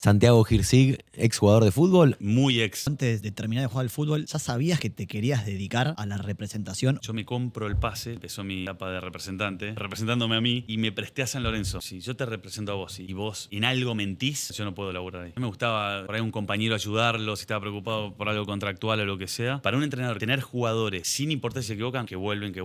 Santiago Hirsig, exjugador de fútbol. Muy ex. Antes de terminar de jugar al fútbol, ¿ya sabías que te querías dedicar a la representación? Yo me compro el pase, empezó mi etapa de representante, representándome a mí, y me presté a San Lorenzo. Si yo te represento a vos y vos en algo mentís, yo no puedo laburar ahí. Me gustaba por ahí un compañero ayudarlo, si estaba preocupado por algo contractual o lo que sea. Para un entrenador, tener jugadores, sin importar si se equivocan, que vuelven,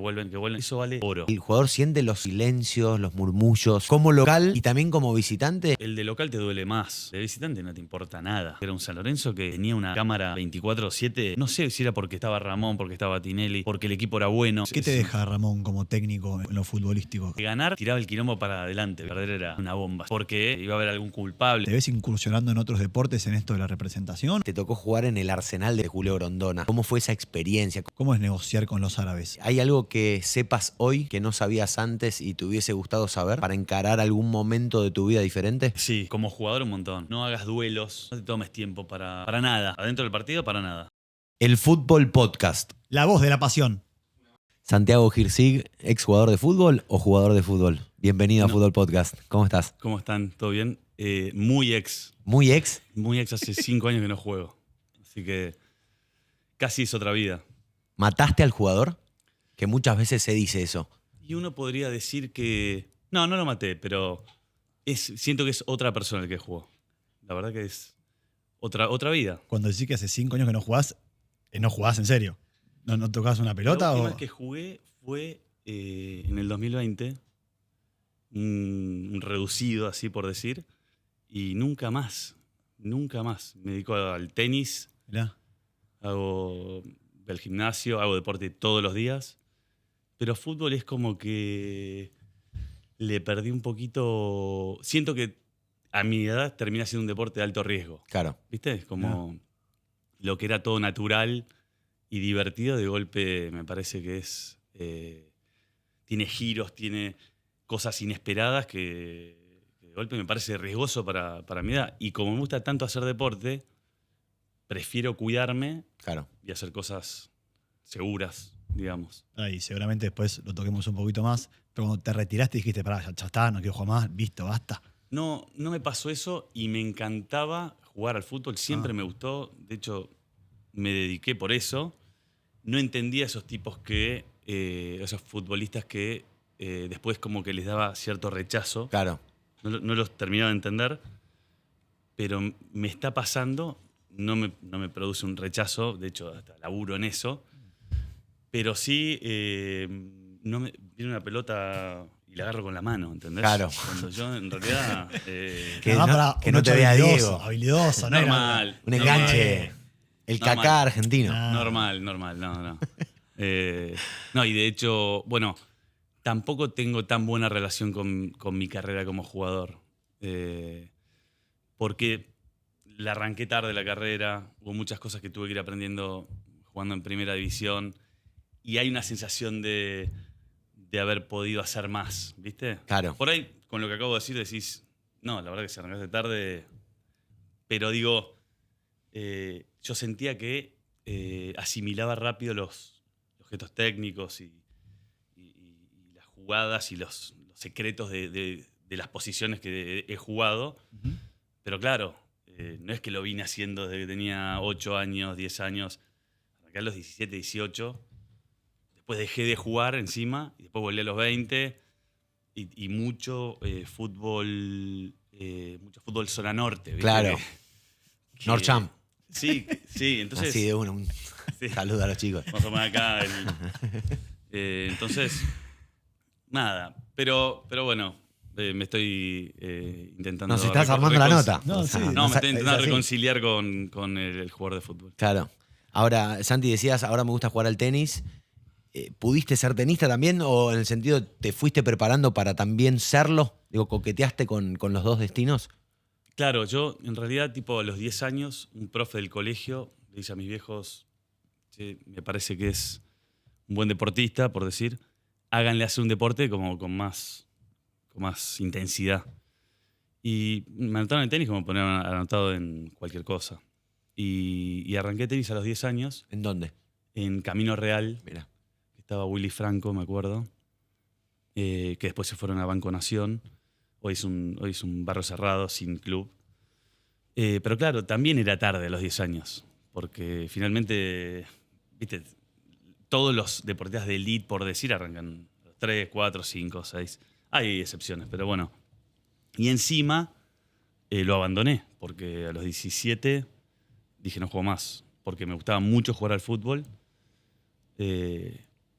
eso vale oro. El jugador siente los silencios, los murmullos, como local y también como visitante. El de local te duele más. De visitante no te importa nada. Era un San Lorenzo que tenía una cámara 24/7. No sé si era porque estaba Ramón, porque estaba Tinelli, porque el equipo era bueno. ¿Qué te deja Ramón como técnico en lo futbolístico? Ganar, tiraba el quilombo para adelante. Perder era una bomba. Porque iba a haber algún culpable. ¿Te ves incursionando en otros deportes en esto de la representación? Te tocó jugar en el Arsenal de Julio Grondona. ¿Cómo fue esa experiencia? ¿Cómo es negociar con los árabes? ¿Hay algo que sepas hoy que no sabías antes y te hubiese gustado saber para encarar algún momento de tu vida diferente? Sí, como jugador un montón. No hagas duelos, no te tomes tiempo para nada. Adentro del partido, para nada. El Fútbol Podcast. La voz de la pasión. Santiago Hirsig, exjugador de fútbol o jugador de fútbol. Bienvenido a Fútbol Podcast. ¿Cómo estás? ¿Cómo están? ¿Todo bien? Muy ex. ¿Muy ex? Muy ex, hace 5 años que no juego. Así que casi es otra vida. ¿Mataste al jugador? Que muchas veces se dice eso. Y uno podría decir que... No lo maté, pero siento que es otra persona el que jugó. La verdad que es otra vida. Cuando decís que hace 5 años que no jugás en serio. ¿No tocabas una pelota? La última o vez que jugué fue en el 2020. Un reducido, así por decir. Y nunca más. Me dedico al tenis. Mirá. Hago el gimnasio, hago deporte todos los días. Pero fútbol es como que le perdí un poquito. Siento que a mi edad termina siendo un deporte de alto riesgo. Claro. ¿Viste? Es como lo que era todo natural y divertido, de golpe me parece que es. Tiene giros, tiene cosas inesperadas que de golpe me parece riesgoso para mi edad. Y como me gusta tanto hacer deporte, prefiero cuidarme Claro. y hacer cosas seguras, digamos. Y seguramente después lo toquemos un poquito más. Pero cuando te retiraste dijiste, pará, ya está, no quiero jugar más, listo, basta. No me pasó eso y me encantaba jugar al fútbol. Siempre me gustó. De hecho, me dediqué por eso. No entendía esos tipos esos futbolistas que después como que les daba cierto rechazo. Claro. No los terminaba de entender. Pero me está pasando. No me produce un rechazo. De hecho, hasta laburo en eso. Pero sí, viene una pelota y la agarro con la mano, ¿entendés? Claro. Cuando yo, en realidad... Que no te vea Diego. Habilidoso, ¿no? normal. Un enganche. El Normal. Kaká argentino. Normal, no. No, y de hecho, bueno, tampoco tengo tan buena relación con mi carrera como jugador. Porque la arranqué tarde la carrera, hubo muchas cosas que tuve que ir aprendiendo jugando en primera división. Y hay una sensación de haber podido hacer más, ¿viste? Claro. Por ahí, con lo que acabo de decir, decís, no, la verdad que si arrancaste tarde. Pero digo, yo sentía que asimilaba rápido los gestos técnicos y las jugadas y los secretos de las posiciones que he jugado. Uh-huh. Pero claro, no es que lo vine haciendo desde que tenía 8 años, 10 años. Arranqué a los 17, 18. Después dejé de jugar encima y después volví a los 20 y mucho fútbol zona norte. ¿Viste? Claro. Norcham. Sí, entonces... Así de uno. Sí. Saludo a los chicos. Vamos a poner acá entonces, nada. Pero bueno, me estoy intentando... Nos estás armando la nota. No, O sea, sí. No, me estoy es intentando así. reconciliar con el jugador de fútbol. Claro. Ahora, Santi, decías, ahora me gusta jugar al tenis. ¿Pudiste ser tenista también o en el sentido te fuiste preparando para también serlo? Digo, ¿coqueteaste con los dos destinos? Claro, yo en realidad, tipo a los 10 años, un profe del colegio le dice a mis viejos, che, me parece que es un buen deportista, por decir, háganle hacer un deporte como con más intensidad. Y me anotaron en tenis como poner anotado en cualquier cosa. Y arranqué tenis a los 10 años. ¿En dónde? En Camino Real. Mira. Estaba Willy Franco, me acuerdo, que después se fueron a Banco Nación. Hoy es un barrio cerrado, sin club. Pero claro, también era tarde a los 10 años, porque finalmente, viste, todos los deportistas de elite, por decir, arrancan 3, 4, 5, 6. Hay excepciones, pero bueno. Y encima lo abandoné, porque a los 17 dije no juego más, porque me gustaba mucho jugar al fútbol.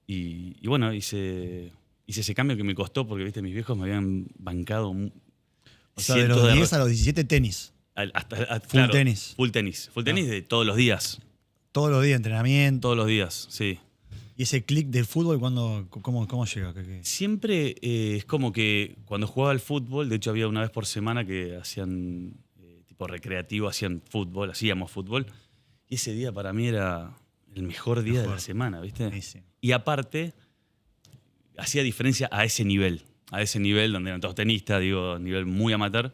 Y bueno, hice ese cambio que me costó, porque viste, mis viejos me habían bancado. O sea, de los 10 a los 17 tenis. Full tenis. Full tenis. Full tenis de todos los días. Todos los días, entrenamiento. Todos los días, sí. ¿Y ese click del fútbol cómo llega? Siempre es como que cuando jugaba al fútbol, de hecho había una vez por semana que hacían tipo recreativo, hacíamos fútbol. Y ese día para mí era el mejor día de la semana, ¿viste? Sí, sí. Y aparte, hacía diferencia a ese nivel donde eran todos tenistas, digo, nivel muy amateur.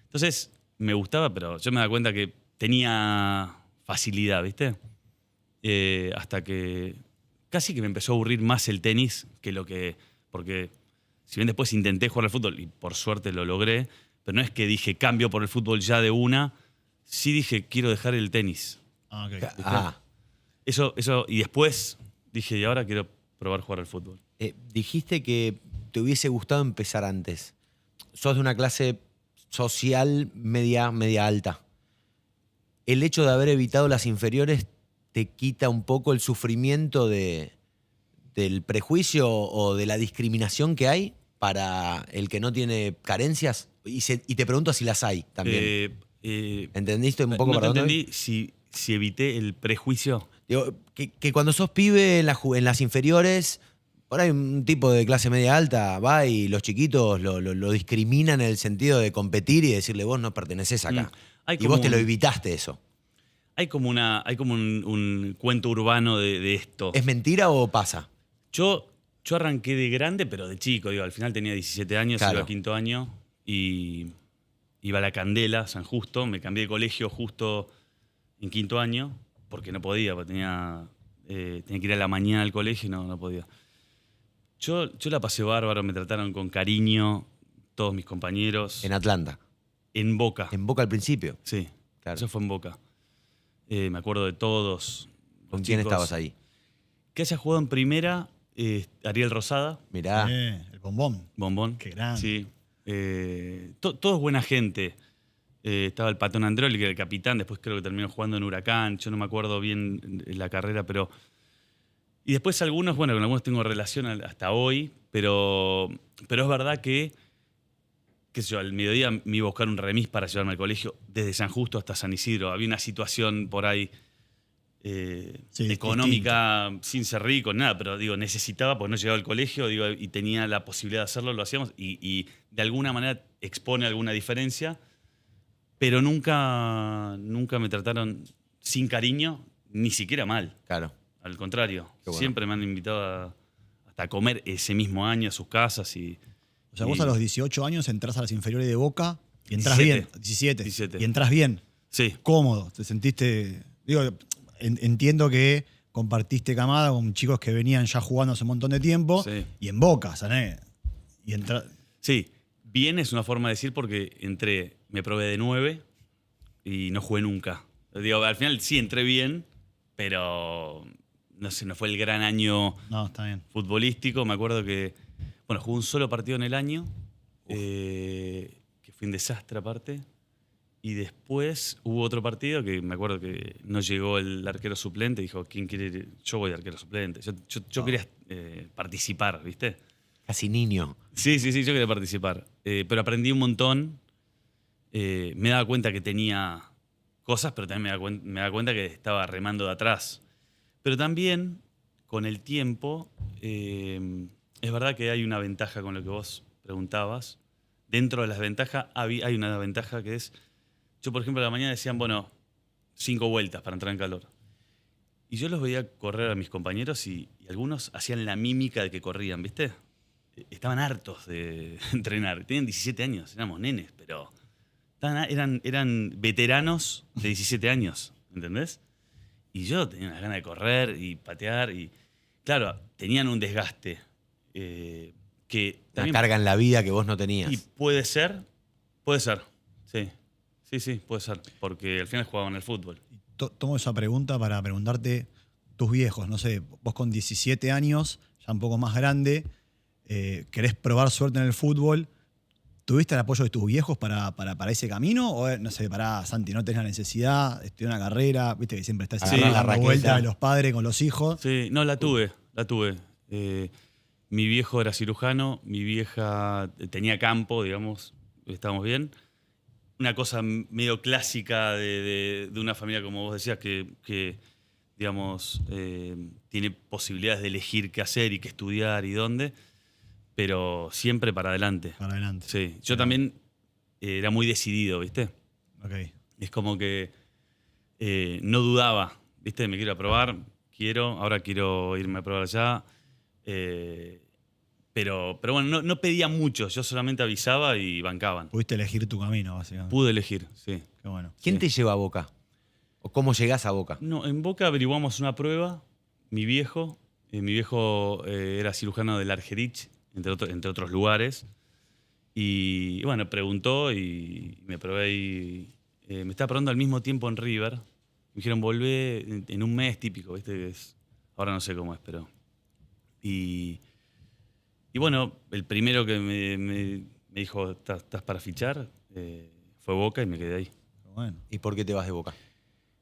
Entonces, me gustaba, pero yo me daba cuenta que tenía facilidad, ¿viste? Hasta que casi que me empezó a aburrir más el tenis que lo que... Porque si bien después intenté jugar al fútbol, y por suerte lo logré, pero no es que dije cambio por el fútbol ya de una, sí dije quiero dejar el tenis. Ah, ok. Eso, y después dije, y ahora quiero probar jugar al fútbol. Dijiste que te hubiese gustado empezar antes. Sos de una clase social media alta. ¿El hecho de haber evitado las inferiores te quita un poco el sufrimiento del prejuicio o de la discriminación que hay para el que no tiene carencias? Y te pregunto si las hay también. ¿Entendiste un poco no para te dónde entendí si evité el prejuicio. Digo, que cuando sos pibe en las inferiores, por ahí un tipo de clase media alta va y los chiquitos lo discriminan en el sentido de competir y decirle vos no pertenecés acá. Y vos te lo evitaste eso. Hay como un cuento urbano de esto. ¿Es mentira o pasa? Yo arranqué de grande, pero de chico. Digo, al final tenía 17 años, Claro. iba a quinto año y iba a La Candela, San Justo. Me cambié de colegio justo en quinto año porque no podía, porque tenía que ir a la mañana al colegio y no podía. Yo la pasé bárbaro, me trataron con cariño todos mis compañeros. En Atlanta. En Boca. En Boca al principio. Sí, Claro. eso fue en Boca. Me acuerdo de todos. ¿Con los quién chicos. estabas ahí? Que haya jugado en primera, Ariel Rosada, Mirá. El bombón. Bombón. Qué grande. Sí. Todos buena gente. Estaba el Patón Andreoli, que era el capitán, después creo que terminó jugando en Huracán, yo no me acuerdo bien la carrera, pero... Y después algunos, bueno, con algunos tengo relación hasta hoy, pero es verdad que, qué sé yo, al mediodía me iba a buscar un remis para llevarme al colegio, desde San Justo hasta San Isidro. Había una situación por ahí económica, sin ser rico, nada, pero digo, necesitaba, porque no llegaba al colegio, digo, y tenía la posibilidad de hacerlo, lo hacíamos, y de alguna manera expone alguna diferencia, pero nunca me trataron sin cariño, ni siquiera mal. Claro. Al contrario, Qué bueno. siempre me han invitado hasta a comer ese mismo año a sus casas. O sea, vos a los 18 años entrás a las inferiores de Boca y entrás 17. bien. 17. 17. Y entrás bien. Sí, Cómodo. Te sentiste... Digo, entiendo que compartiste camada con chicos que venían ya jugando hace un montón de tiempo. Sí. Y en Boca, ¿sabes? Y sí. Bien es una forma de decir porque me probé de 9 y no jugué nunca. Digo, al final sí entré bien, pero no sé, no fue el gran año No, está bien. futbolístico. Me acuerdo que, bueno, jugué un solo partido en el año, que fue un desastre aparte. Y después hubo otro partido que me acuerdo que no llegó el arquero suplente. Dijo, ¿quién quiere ir? Yo voy de arquero suplente. Yo quería participar, ¿viste? Casi niño. Sí, yo quería participar. Pero aprendí un montón. Me daba cuenta que tenía cosas, pero también me daba cuenta que estaba remando de atrás. Pero también, con el tiempo, es verdad que hay una ventaja con lo que vos preguntabas. Dentro de las ventajas hay una ventaja que es... Yo, por ejemplo, a la mañana decían, bueno, 5 vueltas para entrar en calor. Y yo los veía correr a mis compañeros y algunos hacían la mímica de que corrían, ¿viste? Estaban hartos de entrenar. Tenían 17 años, éramos nenes, pero eran veteranos de 17 años, ¿entendés? Y yo tenía unas ganas de correr y patear y, claro, tenían un desgaste que Una también... carga en la vida que vos no tenías. Y puede ser, sí. Sí, puede ser. Porque al final jugaban el fútbol. Tomo esa pregunta para preguntarte, tus viejos, no sé, vos con 17 años, ya un poco más grande, querés probar suerte en el fútbol. ¿Tuviste el apoyo de tus viejos para ese camino? O no sé, pará, Santi, no tenés la necesidad, estudiar una carrera, viste que siempre está esa Agarrar la raqueta. vuelta de los padres con los hijos. Sí, no, la tuve. Mi viejo era cirujano, mi vieja tenía campo, digamos, estábamos bien. Una cosa medio clásica de una familia, como vos decías, que digamos, tiene posibilidades de elegir qué hacer y qué estudiar y dónde, pero siempre para adelante. Para adelante. Sí, yo también era muy decidido, ¿viste? Ok. Es como que no dudaba, ¿viste? Me quiero probar, ahora quiero irme a probar allá. Pero bueno, no pedía mucho, yo solamente avisaba y bancaban. Pudiste elegir tu camino, básicamente. Pude elegir, sí. Qué bueno. ¿Quién Sí. te lleva a Boca? ¿O cómo llegás a Boca? No, en Boca averiguamos una prueba, mi viejo era cirujano del Argerich, entre otros lugares, y bueno, preguntó y me probé y me estaba probando al mismo tiempo en River. Me dijeron, volvé en un mes típico, ¿viste? Ahora no sé cómo es, pero... Y bueno, el primero que me dijo, ¿estás para fichar? Fue Boca y me quedé ahí. Qué bueno. ¿Y por qué te vas de Boca?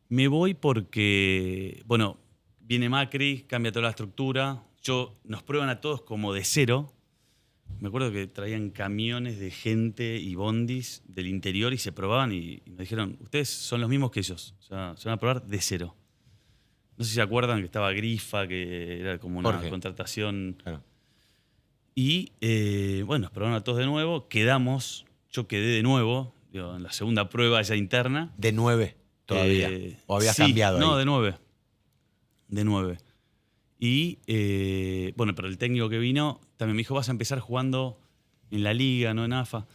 Me voy porque, bueno, viene Macri, cambia toda la estructura. Nos prueban a todos como de cero. Me acuerdo que traían camiones de gente y bondis del interior y se probaban y me dijeron, ustedes son los mismos que ellos. O sea, se van a probar de cero. No sé si se acuerdan que estaba Grifa, que era como una Jorge. contratación. Claro. Y bueno, nos probaron a todos de nuevo. Yo quedé de nuevo, digo, en la segunda prueba ya interna. De 9 todavía. ¿O habías sí, cambiado No, ahí? de 9. De 9. Y bueno, pero el técnico que vino también me dijo, vas a empezar jugando en la liga, no en AFA.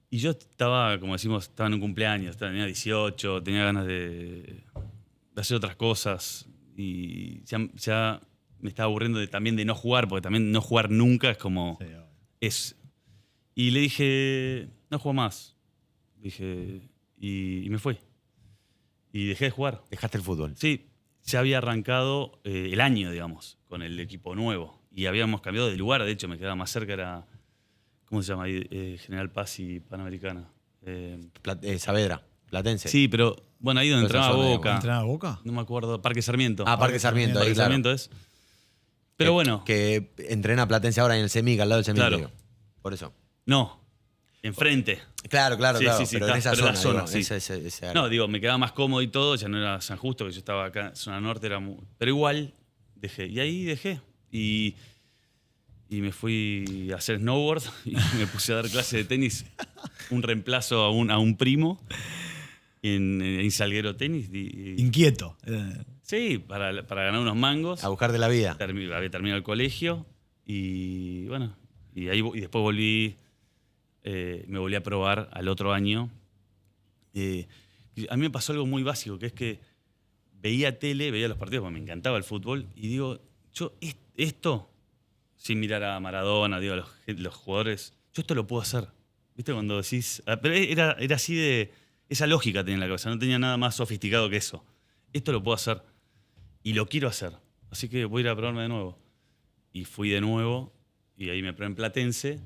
Y yo estaba, como decimos, estaba en un cumpleaños, tenía 18, tenía ganas de hacer otras cosas. Y ya me estaba aburriendo también de no jugar, porque también no jugar nunca es como... Sí, obvio. es. Y le dije, no juego más. Dije, y me fui. Y dejé de jugar. Dejaste el fútbol. Sí, ya había arrancado el año, digamos, con el equipo nuevo. Y habíamos cambiado de lugar, de hecho, me quedaba más cerca, era, ¿cómo se llama ahí? General Paz y Panamericana. Saavedra, Platense. Sí, pero bueno, ahí donde Pero esa entraba zona, Boca. ¿Entrenaba a Boca? No me acuerdo, Parque Sarmiento. Ah, Parque Sarmiento, Parque ahí, claro. Sarmiento es. Pero bueno, Que entrena Platense ahora en el Semic, al lado del cementerio. Claro. Por eso. no, enfrente. Claro, Sí, claro. sí, pero está, en esa pero zona. la zona, digo, sí. ese área. No, digo, me quedaba más cómodo y todo, ya no era San Justo, que yo estaba acá en zona norte, pero igual dejé. Y ahí dejé. Y me fui a hacer snowboard y me puse a dar clases de tenis, un reemplazo a un primo en Salguero Tenis. Inquieto. Sí, para ganar unos mangos. A buscar de la vida. Había terminado el colegio y bueno, y después volví, me volví a probar al otro año. A mí me pasó algo muy básico, que es que veía los partidos, porque me encantaba el fútbol, y digo, yo esto, sin mirar a Maradona, digo, a los jugadores, yo esto lo puedo hacer. ¿Viste? Cuando decís... Pero era así de... Esa lógica tenía en la cabeza, no tenía nada más sofisticado que eso. Esto lo puedo hacer y lo quiero hacer. Así que voy a ir a probarme de nuevo. Y fui de nuevo y ahí me probé en Platense.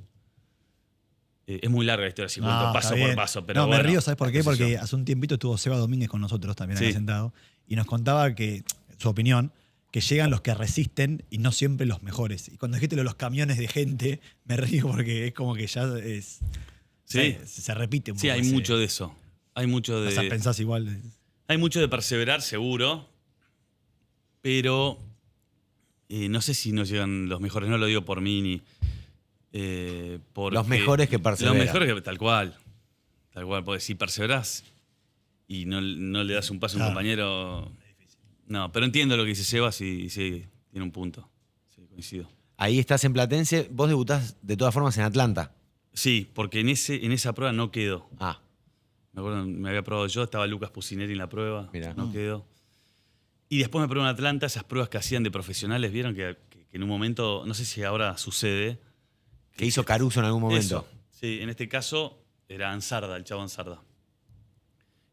Es muy larga la historia, si cuento paso está por bien. paso. Pero no, bueno, me río, ¿sabes por qué? qué sé Porque yo. hace un tiempito estuvo Seba Domínguez con nosotros también acá Sí. sentado y nos contaba que, su opinión, que llegan los que resisten y no siempre los mejores. Y cuando dijiste lo de los camiones de gente, me río porque es como que ya es... Sí. Se repite un poco. Sí, hay mucho de eso. Hay mucho O sea, de... pensás igual. Hay mucho de perseverar, seguro, pero no sé si nos llegan los mejores, no lo digo por mí ni porque Los mejores que perseveran. Los mejores que tal cual, porque si perseverás y no le das un paso a un Claro. compañero, no, pero entiendo lo que dice Sebas y sí, tiene un punto, sí, coincido. Ahí estás en Platense. Vos debutás de todas formas en Atlanta. Sí, porque en esa prueba no quedó. Ah, Me acuerdo, me había probado yo, estaba Lucas Pusineri en la prueba, Mirá. no quedó. Y después me probé en Atlanta, esas pruebas que hacían de profesionales, vieron que en un momento, no sé si ahora sucede. que hizo Caruso en algún momento. Eso. Sí, en este caso era Ansarda, el chavo Ansarda.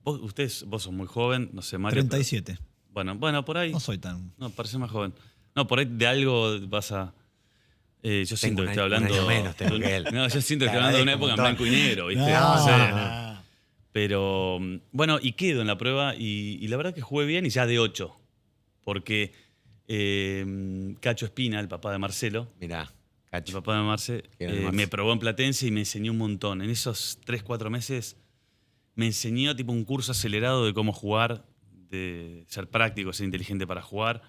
Vos sos muy joven, no sé, Mario. 37. Pero, bueno, por ahí. No soy tan... No, parece más joven. No, por ahí de algo vas a. Yo siento que estoy hablando. Un año menos tengo que él. No, yo siento que Te estoy hablando de una agradezco época un en blanco y negro, ¿viste? No, No sé. no. Pero bueno, y quedo en la prueba y la verdad que jugué bien y ya de 8. Porque Cacho Espina, el papá de Marcelo, Mirá, el Cacho. papá de Marce, Qué bien, Marce. me probó en Platense y me enseñó un montón. En esos 3-4 meses me enseñó tipo un curso acelerado de cómo jugar, de ser práctico, ser inteligente para jugar.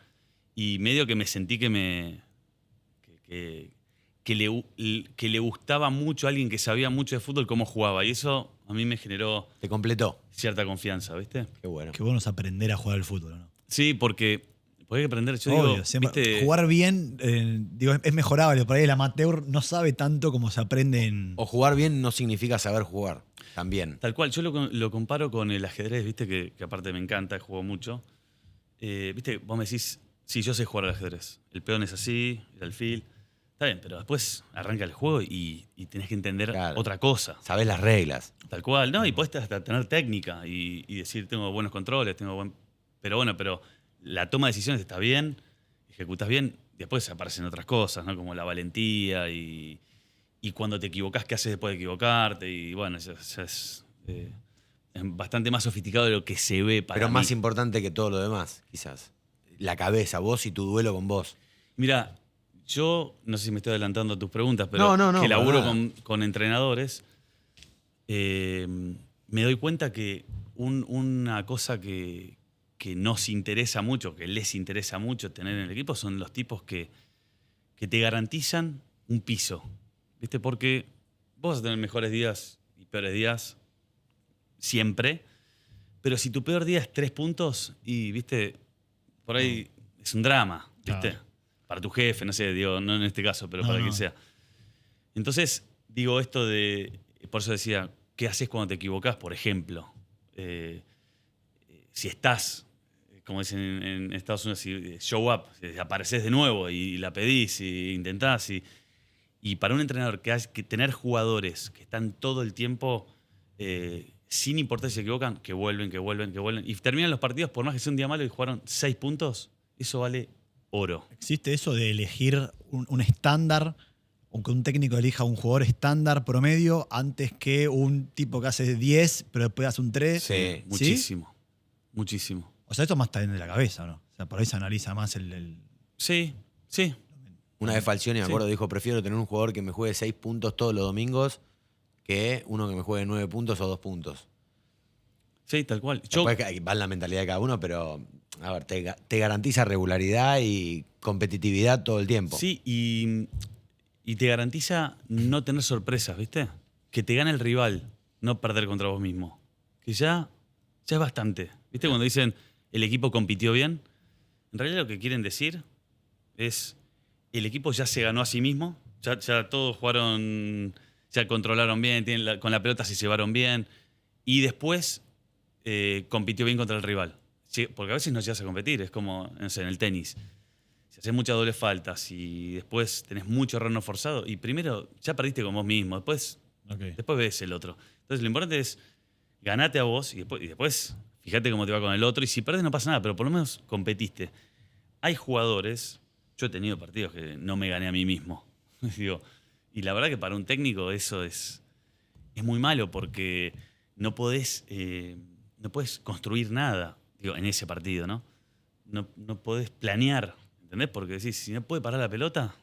Y medio que me sentí que le gustaba mucho a alguien que sabía mucho de fútbol cómo jugaba. Y eso a mí me generó Te completó. cierta confianza, ¿viste? Qué bueno. Qué bueno es aprender a jugar al fútbol, ¿no? Sí, porque hay que aprender. Yo Obvio, digo, siempre- ¿viste? jugar bien, digo, es mejorable. Por ahí el amateur no sabe tanto como se aprende en... O jugar bien no significa saber jugar. También. Tal cual, yo lo comparo con el ajedrez, ¿viste? Que aparte me encanta, juego mucho. ¿Viste? Vos me decís, sí, yo sé jugar al ajedrez. El peón es así, el alfil. Está bien, pero después arranca el juego y tenés que entender Claro. otra cosa. Sabés las reglas. Tal cual, ¿no? Y podés hasta tener técnica y decir, tengo buenos controles, Pero bueno, pero la toma de decisiones está bien, ejecutas bien, después aparecen otras cosas, ¿no? Como la valentía y cuando te equivocás, ¿qué haces después de equivocarte? Y bueno, eso es bastante más sofisticado de lo que se ve para Pero mí. más importante que todo lo demás, quizás. La cabeza, vos y tu duelo con vos. Mira, yo no sé si me estoy adelantando a tus preguntas, pero No, que para laburo nada. con entrenadores, me doy cuenta que una cosa que nos interesa mucho, que les interesa mucho tener en el equipo, son los tipos que te garantizan un piso. ¿Viste? Porque vos vas a tener mejores días y peores días siempre, pero si tu peor día es 3 puntos y, ¿viste? Por ahí es un drama, ¿viste? Claro. Para tu jefe, no sé, digo, no en este caso, pero No, para no. quien sea. Entonces, digo esto de, por eso decía, ¿qué haces cuando te equivocás? Por ejemplo, si estás, como dicen en Estados Unidos, si show up, si apareces de nuevo y la pedís y intentás. Y para un entrenador que hay que tener jugadores que están todo el tiempo, sin importar si se equivocan, que vuelven, y terminan los partidos, por más que sea un día malo y jugaron 6 puntos, eso vale oro. ¿Existe eso de elegir un estándar, o que un técnico elija un jugador estándar promedio antes que un tipo que hace 10, pero después hace un 3? Sí. Muchísimo, muchísimo. O sea, esto más está bien de la cabeza, ¿no? O sea, por ahí se analiza más Sí, sí. Una vez Falcioni, me Sí. acuerdo, dijo, prefiero tener un jugador que me juegue 6 puntos todos los domingos que uno que me juegue 9 puntos o 2 puntos. Sí, tal cual. Yo, Después va en la mentalidad de cada uno, pero a ver, te garantiza regularidad y competitividad todo el tiempo. sí, y te garantiza no tener sorpresas, ¿viste? Que te gane el rival, no perder contra vos mismo. Que ya es bastante. ¿Viste? Cuando dicen el equipo compitió bien, en realidad lo que quieren decir es el equipo ya se ganó a sí mismo, ya todos jugaron, ya controlaron bien, con la pelota se llevaron bien, y después compitió bien contra el rival. Sí, porque a veces no llegas a competir, es como, no sé, en el tenis. Si haces muchas dobles faltas y después tenés mucho error no forzado, y primero ya perdiste con vos mismo, después ves el otro. Entonces lo importante es ganate a vos y después fíjate cómo te va con el otro, y si perdés no pasa nada, pero por lo menos competiste. Hay jugadores, yo he tenido partidos que no me gané a mí mismo. Digo, y la verdad que para un técnico eso es muy malo porque no podés construir nada, digo, en ese partido, ¿no? No podés planear, ¿entendés? Porque decís, si no puede parar la pelota,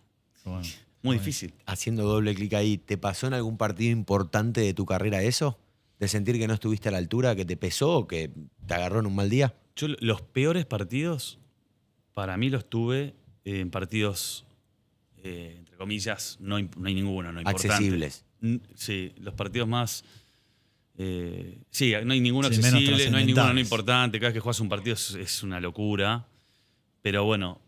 Bueno, muy difícil. Haciendo doble clic ahí, ¿te pasó en algún partido importante de tu carrera eso? ¿De sentir que no estuviste a la altura, que te pesó o que te agarró en un mal día? Yo los peores partidos, para mí los tuve en partidos, entre comillas, no hay ninguno, no importante. Accesibles. Sí, los partidos más... sí, no hay ninguno Sí, menos accesible, no hay ninguno no trascendentales. importante. Cada vez que juegas un partido es una locura. Pero bueno,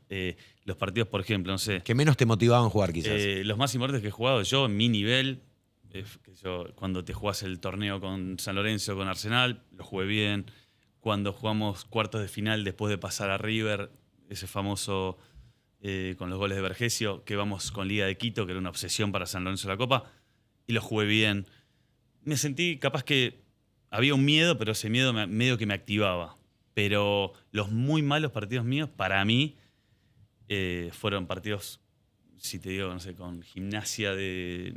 los partidos, por ejemplo, no sé, Que menos te motivaban jugar quizás. los más importantes que he jugado yo en mi nivel, cuando te jugás el torneo con San Lorenzo, con Arsenal, lo jugué bien. Cuando jugamos cuartos de final después de pasar a River, ese famoso con los goles de Vergesio, que vamos con Liga de Quito, que era una obsesión para San Lorenzo de la Copa, y lo jugué bien. Me sentí capaz que había un miedo, pero ese miedo medio que me activaba. Pero los muy malos partidos míos, para mí, fueron partidos, si te digo, no sé, con Gimnasia de,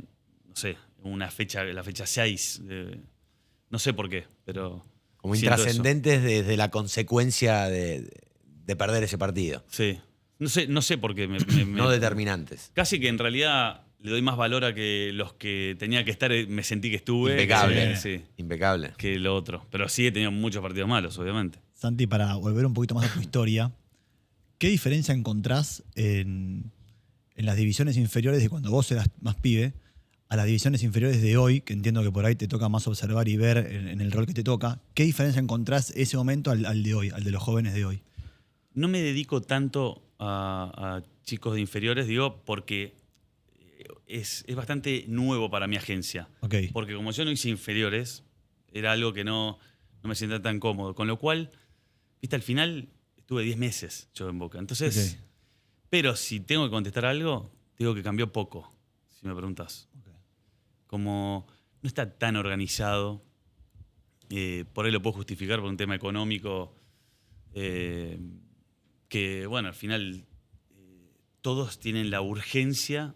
no sé, la fecha 6. No sé por qué, pero... Como siento intrascendentes desde la consecuencia de perder ese partido. eso. Sí. No sé por qué. No determinantes. Casi que en realidad le doy más valor a que los que tenía que estar me sentí que estuve. Impecable. Sí, Impecable. que lo otro. Pero sí he tenido muchos partidos malos, obviamente. Santi, para volver un poquito más a tu historia, ¿qué diferencia encontrás en las divisiones inferiores de cuando vos eras más pibe a las divisiones inferiores de hoy, que entiendo que por ahí te toca más observar y ver en el rol que te toca? ¿Qué diferencia encontrás ese momento al de hoy, al de los jóvenes de hoy? No me dedico tanto a chicos de inferiores, digo, porque es bastante nuevo para mi agencia. Ok. Porque como yo no hice inferiores, era algo que no me sentía tan cómodo. Con lo cual, viste, al final estuve 10 meses yo en Boca. Entonces, Ok. pero si tengo que contestar algo, digo que cambió poco, si me preguntas. Como no está tan organizado, por ahí lo puedo justificar por un tema económico, que bueno, al final todos tienen la urgencia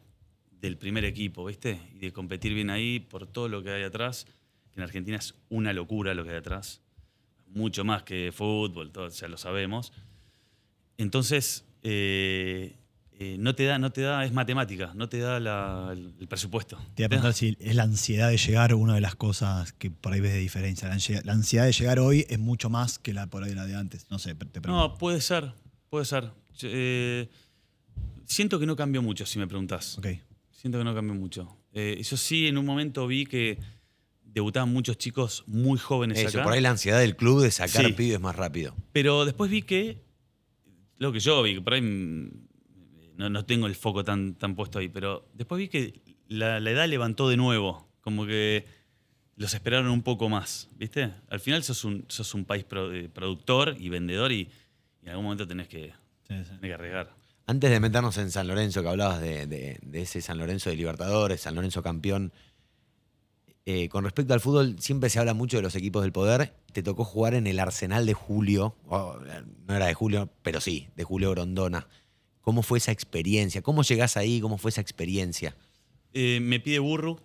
del primer equipo, ¿viste? Y de competir bien ahí por todo lo que hay atrás, que en Argentina es una locura lo que hay atrás, mucho más que fútbol, todo, ya lo sabemos. Entonces, no te da, es matemática, no te da el presupuesto. Te voy a preguntar si es la ansiedad de llegar una de las cosas que por ahí ves de diferencia. La ansiedad de llegar hoy es mucho más que la por ahí la de antes. No sé, te pregunto. No, puede ser. Siento que no cambió mucho, si me preguntás. Ok. Siento que no cambió mucho. Yo sí en un momento vi que debutaban muchos chicos muy jóvenes Eso, acá. por ahí la ansiedad del club de sacar Sí. pibes más rápido. Pero después vi que, lo que yo vi, que por ahí no tengo el foco tan puesto ahí, pero después vi que la edad levantó de nuevo, como que los esperaron un poco más, ¿viste? Al final sos un país productor y vendedor y en algún momento tenés que arriesgar. Antes de meternos en San Lorenzo, que hablabas de ese San Lorenzo de Libertadores, San Lorenzo campeón, con respecto al fútbol, siempre se habla mucho de los equipos del poder. Te tocó jugar en el Arsenal de Julio, no era de Julio, pero sí, de Julio Grondona. ¿Cómo fue esa experiencia? ¿Cómo llegás ahí? ¿Cómo fue esa experiencia? Me pide Burru,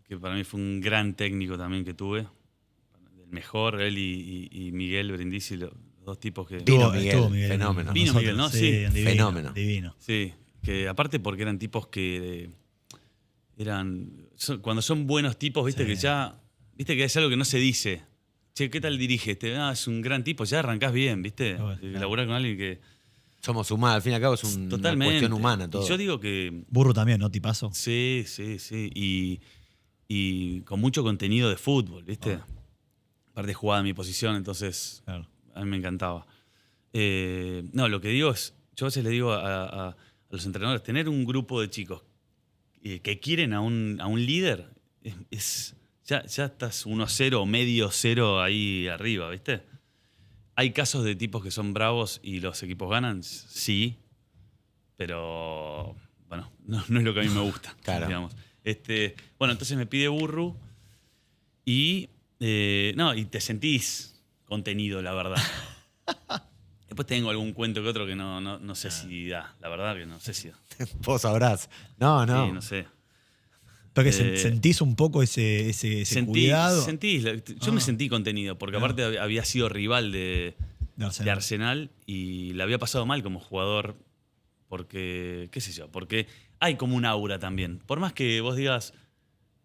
que para mí fue un gran técnico también que tuve. El mejor, él y Miguel Brindisi, los dos tipos que... Vino Miguel, fenómeno. Vino Miguel, ¿no? Sí, divino, fenómeno. Divino. Sí, que aparte porque eran tipos que cuando son buenos tipos, viste, Sí. que ya, viste que es algo que no se dice. Che, ¿qué tal dirige este? Es un gran tipo, ya arrancás bien, viste. Claro. Laburar con alguien que... Somos humanos, al fin y al cabo es una Totalmente. cuestión humana todo. Y yo digo que... Burro también, ¿no? Tipazo. Sí. Y con mucho contenido de fútbol, ¿viste? Aparte jugaba en mi posición, entonces Claro. a mí me encantaba. No, lo que digo es, yo a veces le digo a los entrenadores, tener un grupo de chicos que quieren a un líder, ya estás 1-0 o medio 0 ahí arriba, ¿viste? ¿Hay casos de tipos que son bravos y los equipos ganan? Sí, pero bueno, no es lo que a mí me gusta. Claro. Digamos. Bueno, entonces me pide Burru y te sentís contenido, la verdad. Después tengo algún cuento que otro que no sé si da, la verdad que no sé si da. Vos sabrás. No. Sí, no sé. Porque sentís un poco ese cuidado Yo me sentí contenido, porque aparte había sido rival de Arsenal y le había pasado mal como jugador, porque, qué sé yo, porque hay como un aura también. Por más que vos digas,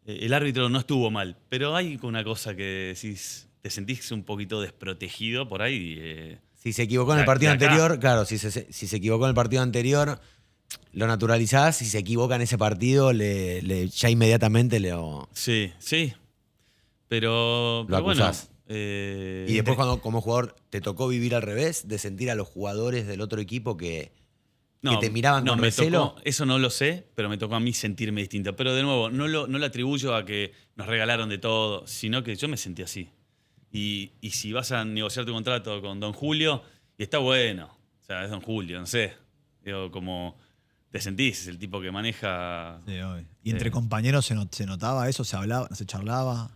el árbitro no estuvo mal, pero hay una cosa que decís, te sentís un poquito desprotegido por ahí. Si se equivocó en el partido de acá. anterior, claro, si se equivocó en el partido anterior, lo naturalizás. Si se equivoca en ese partido, ya inmediatamente Sí. Pero bueno. acusás. Y después cuando como jugador te tocó vivir al revés, de sentir a los jugadores del otro equipo que te miraban con recelo. Eso no lo sé, pero me tocó a mí sentirme distinto. Pero de nuevo, no lo atribuyo a que nos regalaron de todo, sino que yo me sentí así. Y si vas a negociar tu contrato con Don Julio, y está bueno, o sea, es Don Julio, no sé. Digo, como te sentís, es el tipo que maneja... Sí, obvio. ¿Y entre compañeros se notaba eso? ¿Se hablaba? ¿Se charlaba?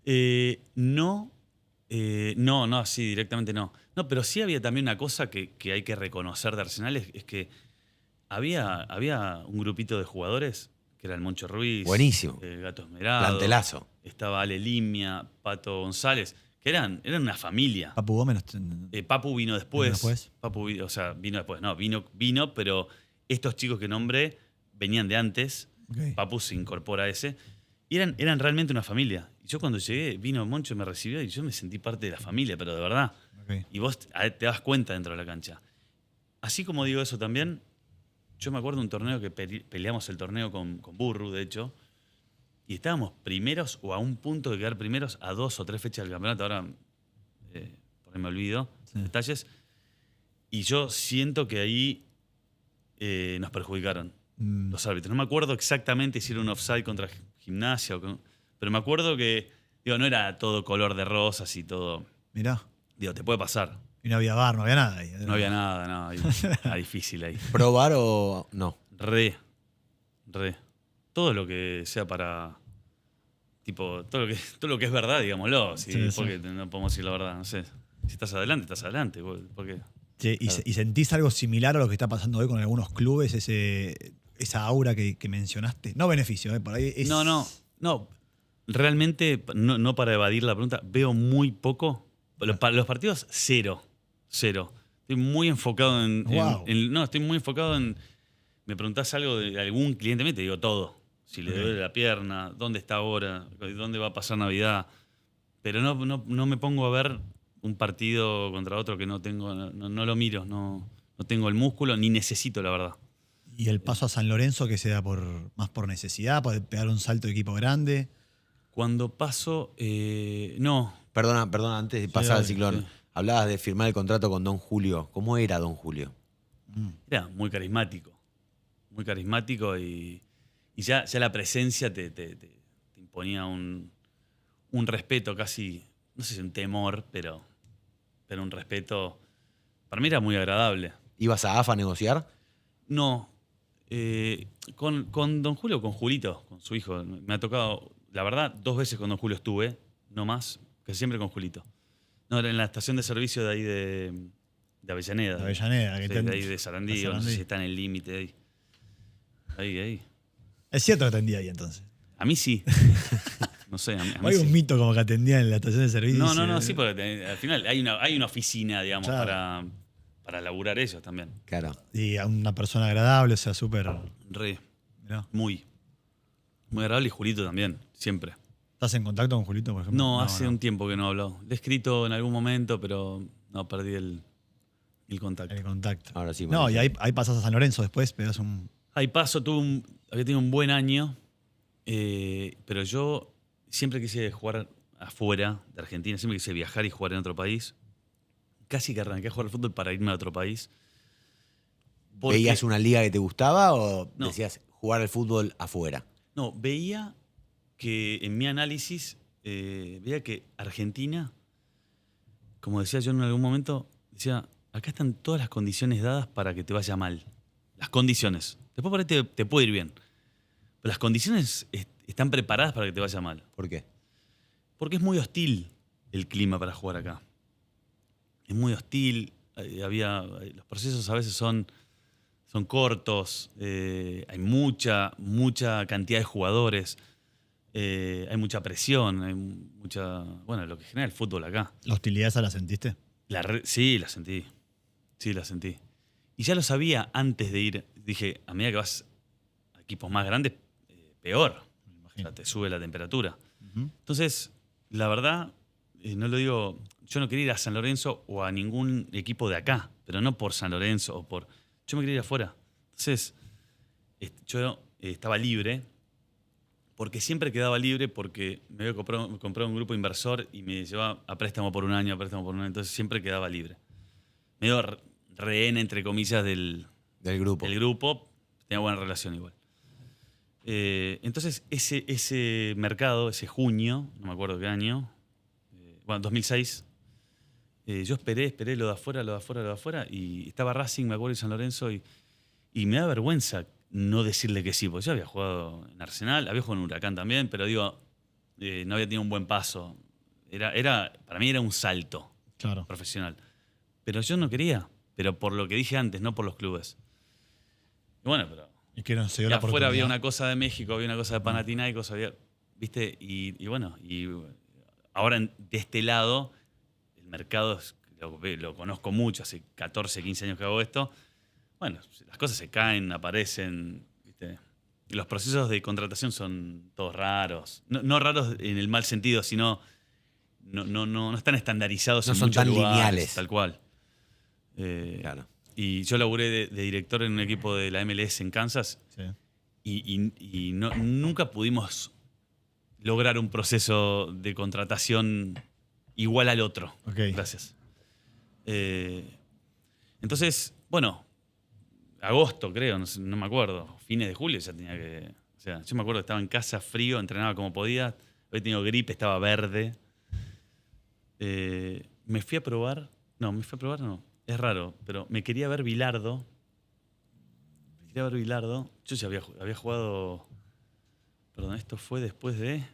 No, no, así directamente no. No, pero sí había también una cosa que hay que reconocer de Arsenal, es que había un grupito de jugadores, que era el Moncho Ruiz, Buenísimo. el Gato Esmerado, Plantelazo. estaba Ale Limia, Pato González, que eran una familia. Papu Gómez. Papu vino después. ¿Vino después? Papu, o sea, vino después. No, vino, pero estos chicos que nombré venían de antes. Ok. Papu se incorpora a ese. Y eran realmente una familia. Y yo cuando llegué, vino Moncho, me recibió y yo me sentí parte de la familia, pero de verdad. Ok. Y vos te das cuenta dentro de la cancha. Así como digo eso también, yo me acuerdo de un torneo que peleamos el torneo con Burru, de hecho, y estábamos primeros o a un punto de quedar primeros a 2 o 3 fechas del campeonato. Ahora, por ahí me olvido detalles. Y yo siento que ahí nos perjudicaron los árbitros. No me acuerdo exactamente si era un offside contra Gimnasia, pero me acuerdo que, digo, no era todo color de rosas y todo. Mirá. Digo, te puede pasar. Y no había bar, no había nada ahí. No había nada, no. Era difícil ahí. ¿Probar o no? Re. Todo lo que sea para. Tipo, todo lo que es verdad, digámoslo. Sí, porque no podemos decir la verdad, no sé. Si estás adelante, estás adelante. Porque, Che, ¿y sentís algo similar a lo que está pasando hoy con algunos clubes? Esa aura que mencionaste. No beneficio, por ahí es... No. Realmente, no para evadir la pregunta, veo muy poco. Para los partidos, cero. Estoy muy enfocado estoy muy enfocado en. Me preguntás algo de algún cliente, te digo todo. Si le duele la pierna, dónde está ahora, dónde va a pasar Navidad. Pero no me pongo a ver un partido contra otro que no tengo, no lo miro, no tengo el músculo, ni necesito, la verdad. ¿Y el paso a San Lorenzo que se da más por necesidad, para pegar un salto de equipo grande? Cuando paso, no. Perdona, antes de pasar al Ciclón. Sí. Hablabas de firmar el contrato con Don Julio. ¿Cómo era Don Julio? Era muy carismático. Muy carismático y ya la presencia te imponía un respeto casi, no sé si un temor, pero un respeto. Para mí era muy agradable. ¿Ibas a AFA a negociar? No. Con Don Julio o con Julito, con su hijo. Me ha tocado, la verdad, 2 veces con Don Julio estuve, no más, que siempre con Julito. No, era en la estación de servicio de ahí de Avellaneda. De Avellaneda. Sí, de ahí de Sarandí, no sé si está en el límite ahí. Ahí. Es cierto que atendía ahí entonces. A mí sí. No sé, a mí Hay un sí. mito como que atendía en la estación de servicio. No, sí, porque al final hay una oficina, digamos, Claro. para laburar ellos también. Claro. Y a una persona agradable, o sea, súper... Re, Mirá. muy agradable y Julito también, siempre. ¿Estás en contacto con Julito, por ejemplo? No, hace un tiempo que no hablo. Le he escrito en algún momento, pero no, perdí el contacto. El contacto. Ahora sí. No, y Mauricio. ahí pasás a San Lorenzo después, pegas un... Ahí paso, había tenido un buen año, pero yo siempre quise jugar afuera de Argentina, siempre quise viajar y jugar en otro país. Casi que arranqué a jugar al fútbol para irme a otro país. ¿Veías una liga que te gustaba o No. decías jugar al fútbol afuera? No, veía que en mi análisis, veía que Argentina, como decía yo en algún momento, decía, acá están todas las condiciones dadas para que te vaya mal. Las condiciones. Después por ahí te puede ir bien. Pero las condiciones están preparadas para que te vaya mal. ¿Por qué? Porque es muy hostil el clima para jugar acá. Es muy hostil. Los procesos a veces son cortos. Hay mucha cantidad de jugadores. Hay mucha presión. Hay lo que genera el fútbol acá. ¿La hostilidad esa la sentiste? Sí, la sentí. Y ya lo sabía antes de ir. Dije, a medida que vas a equipos más grandes, peor. O sea, te sube la temperatura. Entonces, la verdad, no lo digo, yo no quería ir a San Lorenzo o a ningún equipo de acá, pero no por San Lorenzo yo me quería ir afuera. Entonces, yo estaba libre, porque siempre quedaba libre, porque me había comprado un grupo inversor y me llevaba a préstamo por un año, entonces siempre quedaba libre. Medio rehén, entre comillas, del grupo, tenía buena relación igual. Entonces, ese mercado, ese junio, no me acuerdo qué año, 2006, yo esperé lo de afuera, y estaba Racing, me acuerdo, y San Lorenzo, y me da vergüenza no decirle que sí, porque yo había jugado en Arsenal, había jugado en Huracán también, pero digo, no había tenido un buen paso. Para mí era un salto Claro. profesional. Pero yo no quería, pero por lo que dije antes, no por los clubes. Y bueno, pero Y que no se dio y la afuera oportunidad. había una cosa de México, había una cosa de Panathinaikos, ¿viste? Y bueno, y ahora de este lado, el mercado lo conozco mucho, hace 14, 15 años que hago esto. Bueno, las cosas se caen, aparecen, ¿viste? Y los procesos de contratación son todos raros. No raros en el mal sentido, sino no están estandarizados No en son muchos tan lugares, lineales. tal cual. Claro. Y yo laburé de director en un equipo de la MLS en Kansas Sí. y nunca pudimos lograr un proceso de contratación igual al otro. Ok. Gracias. Entonces, bueno, agosto creo, no me acuerdo, fines de julio ya tenía que... O sea, yo me acuerdo que estaba en casa frío, entrenaba como podía, había tenido gripe, estaba verde. Me fui a probar, no, es raro, pero me quería ver Bilardo. Yo ya había jugado... Perdón, esto fue después de...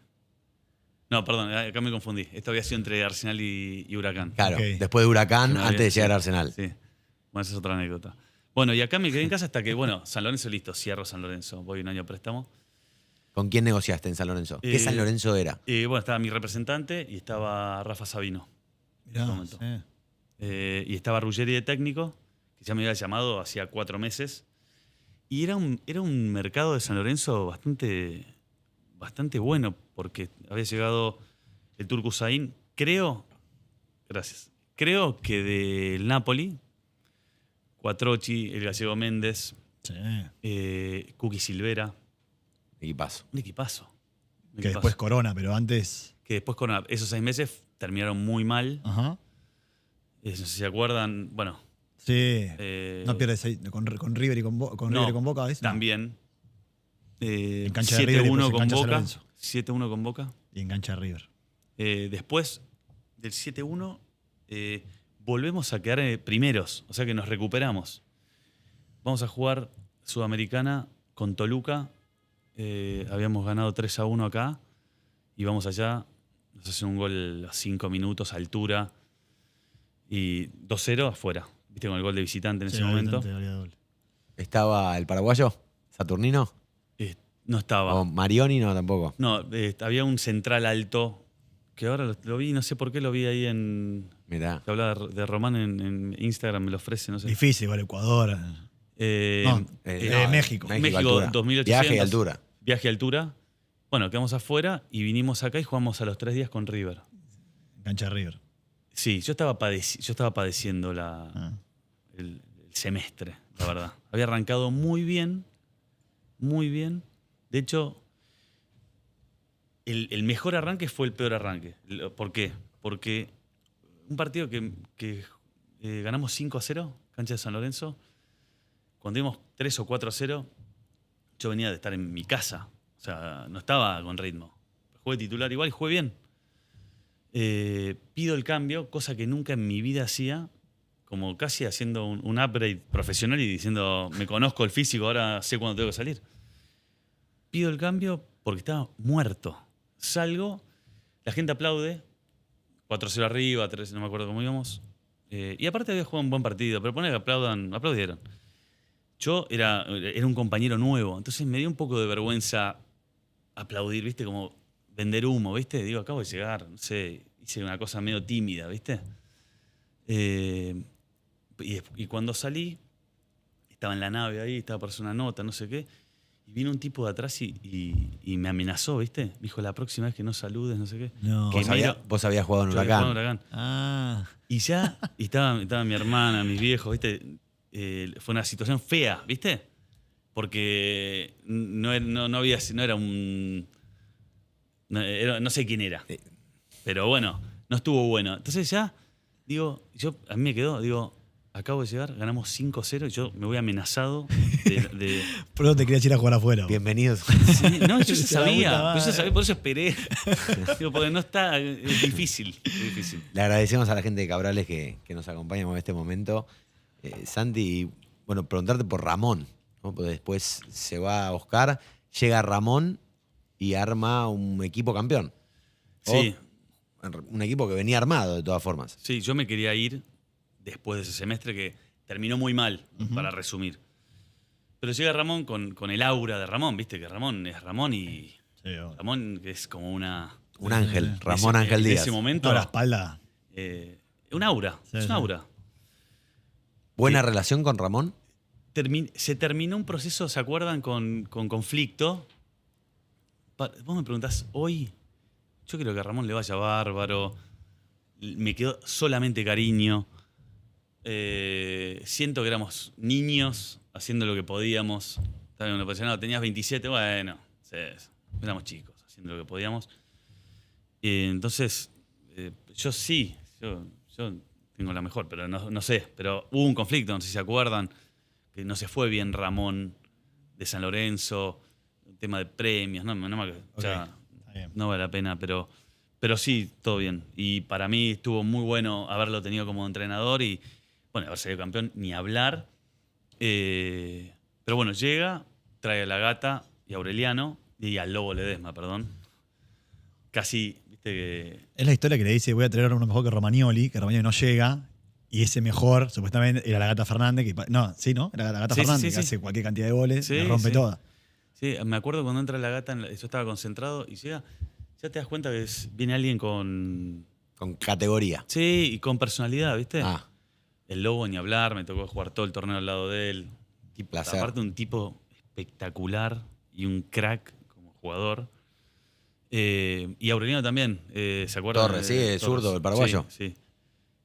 No, perdón, acá me confundí. Esto había sido entre Arsenal y Huracán. Claro, Ok. después de Huracán, Que me antes había- de llegar sí, a Arsenal. Sí. Bueno, esa es otra anécdota. Bueno, y acá me quedé en casa hasta que, bueno, San Lorenzo listo, cierro San Lorenzo, voy un año a préstamo. ¿Con quién negociaste en San Lorenzo? ¿Qué San Lorenzo era? Bueno, estaba mi representante y estaba Rafa Sabino. Mirá, Un momento. sí. Y estaba Ruggeri de técnico, que ya me había llamado hacía 4 meses. Y era un mercado de San Lorenzo bastante bueno, porque había llegado el Turco Hussain, creo que del Napoli, Quattrocchi, el gallego Méndez, Sí. Cookie Silvera, Equipazo. un equipazo. Que después Corona, pero antes. Que después con esos 6 meses terminaron muy mal. Ajá. No sé si se acuerdan, bueno. Sí. eh, No pierdes ahí con River y con no, River y con Boca, ¿ves? No. También. En cancha de River y 7-1 después en con cancha de San Boca. Lorenzo. 7-1 con Boca. Y en cancha de River. Después del 7-1, volvemos a quedar primeros, o sea que nos recuperamos. Vamos a jugar Sudamericana con Toluca. Habíamos ganado 3-1 acá. Y vamos allá, nos hacen un gol a 5 minutos, altura. Y 2-0 afuera. ¿Viste? Con el gol de visitante en Sí, ese momento. bastante valía doble. ¿Estaba el paraguayo? ¿Saturnino? No estaba. ¿O Marioni? No, tampoco. No, había un central alto. Que ahora lo vi, no sé por qué lo vi ahí en. Mirá. Que hablaba de Román en Instagram, me lo ofrece, no sé. Difícil, igual Ecuador. No, México. México, altura. 2800. Viaje y altura. Viaje a altura. Bueno, quedamos afuera y vinimos acá y jugamos a los 3 días con River. En cancha de River. Sí, yo estaba padeciendo el semestre, la verdad. Había arrancado muy bien, muy bien. De hecho, el mejor arranque fue el peor arranque. ¿Por qué? Porque un partido que ganamos 5-0, cancha de San Lorenzo, cuando dimos 3 o 4-0, yo venía de estar en mi casa. O sea, no estaba con ritmo. Jugué titular igual y jugué bien. Pido el cambio, cosa que nunca en mi vida hacía, como casi haciendo un upgrade profesional y diciendo, me conozco el físico, ahora sé cuándo tengo que salir. Pido el cambio porque estaba muerto. Salgo, la gente aplaude, 4-0 arriba, 3, no me acuerdo cómo íbamos. Y aparte había jugado un buen partido, pero pone que aplaudieron. Yo era un compañero nuevo, entonces me dio un poco de vergüenza aplaudir, ¿viste? Como vender humo, ¿viste? Digo, acabo de llegar, no sé, hice una cosa medio tímida, ¿viste? Y cuando salí, estaba en la nave ahí, estaba por hacer una nota, no sé qué, y vino un tipo de atrás y me amenazó, ¿viste? Me dijo, la próxima vez que no saludes, no sé qué. No. Que Vos habías jugado en yo había jugado en Huracán. Huracán. Ah. Y estaba mi hermana, mis viejos, ¿viste? Fue una situación fea, ¿viste? Porque no era un... No sé quién era. Pero bueno, no estuvo bueno. Entonces ya, a mí me quedó, acabo de llegar, ganamos 5-0 y yo me voy amenazado de Por eso te querías ir a jugar afuera. Bienvenidos. Sí, no, yo ya Se la puta madre. sabía, por eso esperé. Porque no está, es difícil. Le agradecemos a la gente de Cabrales que nos acompaña en este momento. Santi, bueno, preguntarte por Ramón, ¿no? Porque después se va Oscar, llega Ramón y arma un equipo campeón. Sí, Un equipo que venía armado de todas formas. sí, yo me quería ir después de ese semestre que terminó muy mal, para resumir. Pero llega Ramón con el aura de Ramón, viste que Ramón es Ramón y Sí, obvio. Ramón es como una... Un ángel, sí. Ramón ese- Ángel en Díaz. ese momento, No, la espalda. un aura, Sí, es un sí. aura. ¿Buena Sí. relación con Ramón? Se terminó un proceso, ¿se acuerdan? Con conflicto. Vos me preguntás, hoy, yo creo que a Ramón le vaya bárbaro, me quedó solamente cariño. Siento que éramos niños haciendo lo que podíamos. También uno pensaba, no, tenías 27, bueno, sí, éramos chicos haciendo lo que podíamos. Entonces, yo sí, yo tengo la mejor, pero no sé. Pero hubo un conflicto, no sé si se acuerdan, que no se fue bien Ramón de San Lorenzo, el tema de premios, no me acuerdo. O sea, Está bien. no vale la pena, pero sí, todo bien. Y para mí estuvo muy bueno haberlo tenido como entrenador y, bueno, haber salido campeón, ni hablar. Pero bueno, llega, trae a la Gata y a Aureliano, y al Lobo Ledesma, perdón. Casi, viste que... Es la historia que le dice, voy a traer a uno mejor que Romagnoli no llega. Y ese mejor, supuestamente, era la Gata Fernández. No, sí, ¿no? Era la Gata Sí, sí, Fernández, sí, que sí. hace cualquier cantidad de goles, Sí, la rompe sí. toda. Sí, me acuerdo cuando entra la Gata, yo estaba concentrado y llega, ya te das cuenta que viene alguien con... Con categoría. Sí, y con personalidad, ¿viste? Ah, El Lobo ni hablar, me tocó jugar todo el torneo al lado de él. placer. Aparte un tipo espectacular y un crack como jugador. Y Aureliano también, ¿se acuerdan? Torres, sí, el zurdo, el paraguayo. Sí,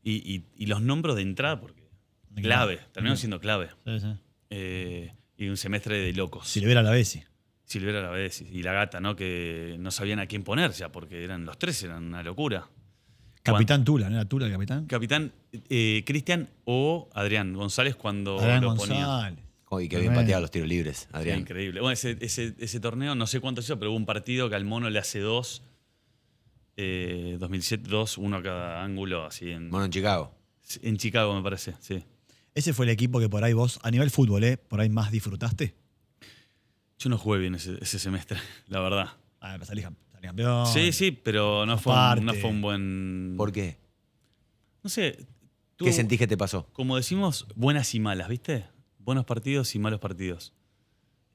sí. Y los nombros de entrada, porque clave, terminaron siendo clave. Sí, sí. Y un semestre de locos. Silvera la Bessi. Silvera a la vez y la Gata, ¿no? Que no sabían a quién poner ya, porque eran los tres, eran una locura. Capitán Tula, ¿no era Tula el capitán? Capitán Cristian o Adrián González cuando Adrián lo ponía. González. Uy, qué bien Tremendo. pateaba los tiros libres, Sí, Adrián. increíble. Bueno, ese torneo, no sé cuánto hizo, pero hubo un partido que al Mono le hace 2007, 2, uno a cada ángulo, así Mono en Chicago. en Chicago, me parece, sí. Ese fue el equipo que por ahí vos, a nivel fútbol, por ahí más disfrutaste. Yo no jugué bien ese semestre, la verdad. Ah, salí campeón. Sí, sí, pero no fue un buen... ¿Por qué? No sé. ¿Qué tuvo- sentís que te pasó? Como decimos, buenas y malas, ¿viste? Buenos partidos y malos partidos.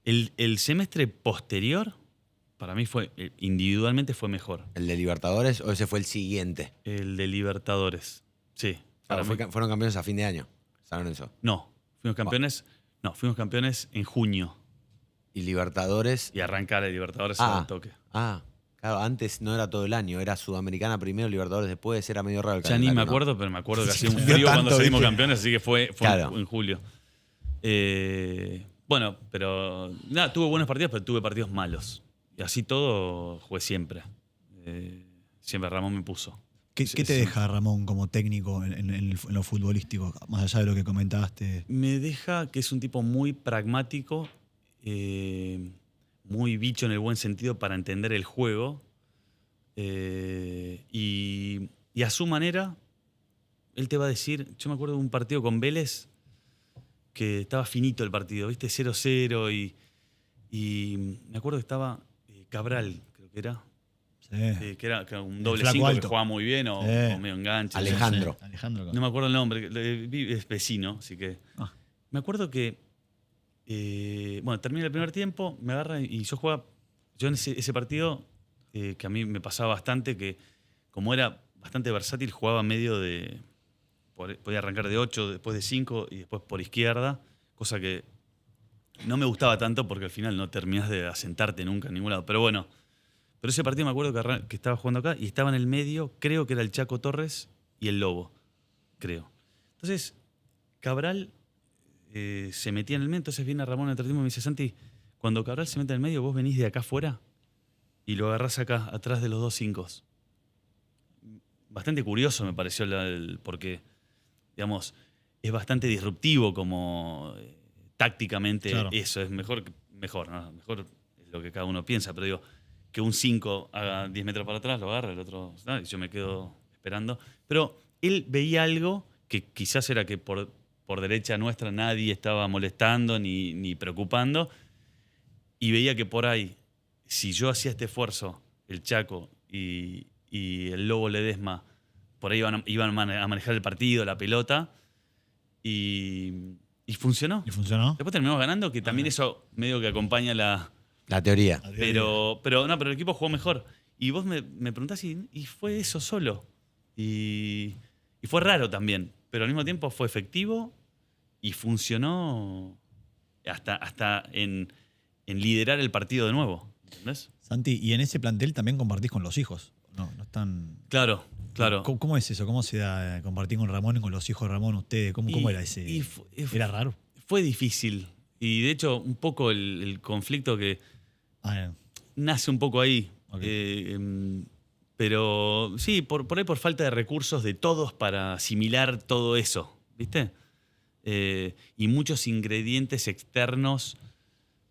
El semestre posterior, para mí individualmente fue mejor. ¿El de Libertadores o ese fue el siguiente? El de Libertadores. Sí. Claro, para mí. fueron campeones a fin de año. San Lorenzo. No, fuimos campeones en junio. Y Libertadores. Y arrancar el Libertadores al toque. Claro, antes no era todo el año, era Sudamericana primero, Libertadores después, era medio raro el Ya ni me calendario, ¿no? acuerdo, pero me acuerdo que hacía un Cambió frío cuando tanto, salimos ¿viste? campeones, así que fue Claro. en julio. Bueno, pero nada, tuve buenos partidos, pero tuve partidos malos. Y así todo jugué siempre. Siempre Ramón me puso. ¿Qué Sí, te sí. deja Ramón como técnico en lo futbolístico, más allá de lo que comentaste? Me deja que es un tipo muy pragmático, muy bicho en el buen sentido para entender el juego. Y a su manera, él te va a decir, yo me acuerdo de un partido con Vélez que estaba finito el partido, ¿viste? 0-0 y me acuerdo que estaba Cabral, creo que era. Sí. Que era un doble flaco 5 que alto. jugaba muy bien o Sí. medio enganche. Alejandro. Sí, Alejandro. No me acuerdo el nombre, es vecino, así que... Ah. Me acuerdo que, bueno, termina el primer tiempo, me agarra y yo jugaba, yo en ese partido, que a mí me pasaba bastante, que como era bastante versátil, jugaba medio de, podía arrancar de 8, después de 5 y después por izquierda, cosa que no me gustaba tanto porque al final no terminás de asentarte nunca en ningún lado. Pero bueno, pero ese partido me acuerdo que estaba jugando acá y estaba en el medio, creo que era el Chaco Torres y el Lobo, creo. Entonces, Cabral se metía en el medio, entonces viene Ramón en el entretiempo y me dice, Santi, cuando Cabral se mete en el medio, vos venís de acá afuera y lo agarrás acá, atrás de los 2 5. Bastante curioso me pareció porque, digamos, es bastante disruptivo como tácticamente. Claro. Eso es mejor, ¿no? Mejor es lo que cada uno piensa, pero digo, que un 5 haga 10 metros para atrás, lo agarra, el otro, ¿no? Y yo me quedo esperando. Pero él veía algo que quizás era que por derecha nuestra nadie estaba molestando ni preocupando, y veía que por ahí, si yo hacía este esfuerzo, el Chaco y y el Lobo Ledesma por ahí iban a manejar el partido, la pelota, y funcionó. ¿Y funcionó? Después terminamos ganando, que también eso medio que acompaña la... La teoría. Pero el equipo jugó mejor. Y vos me preguntás y fue eso solo. Y fue raro también, pero al mismo tiempo fue efectivo y funcionó hasta en liderar el partido de nuevo. ¿Entendés? Santi, y en ese plantel también compartís con los hijos. No están. Claro. ¿Cómo es eso? ¿Cómo se da compartir con Ramón y con los hijos de Ramón ustedes? ¿Cómo era ese? ¿Era raro? Fue difícil. Y de hecho, un poco el conflicto que nace un poco ahí. Okay. Pero sí, por ahí por falta de recursos de todos para asimilar todo eso, ¿viste? Y muchos ingredientes externos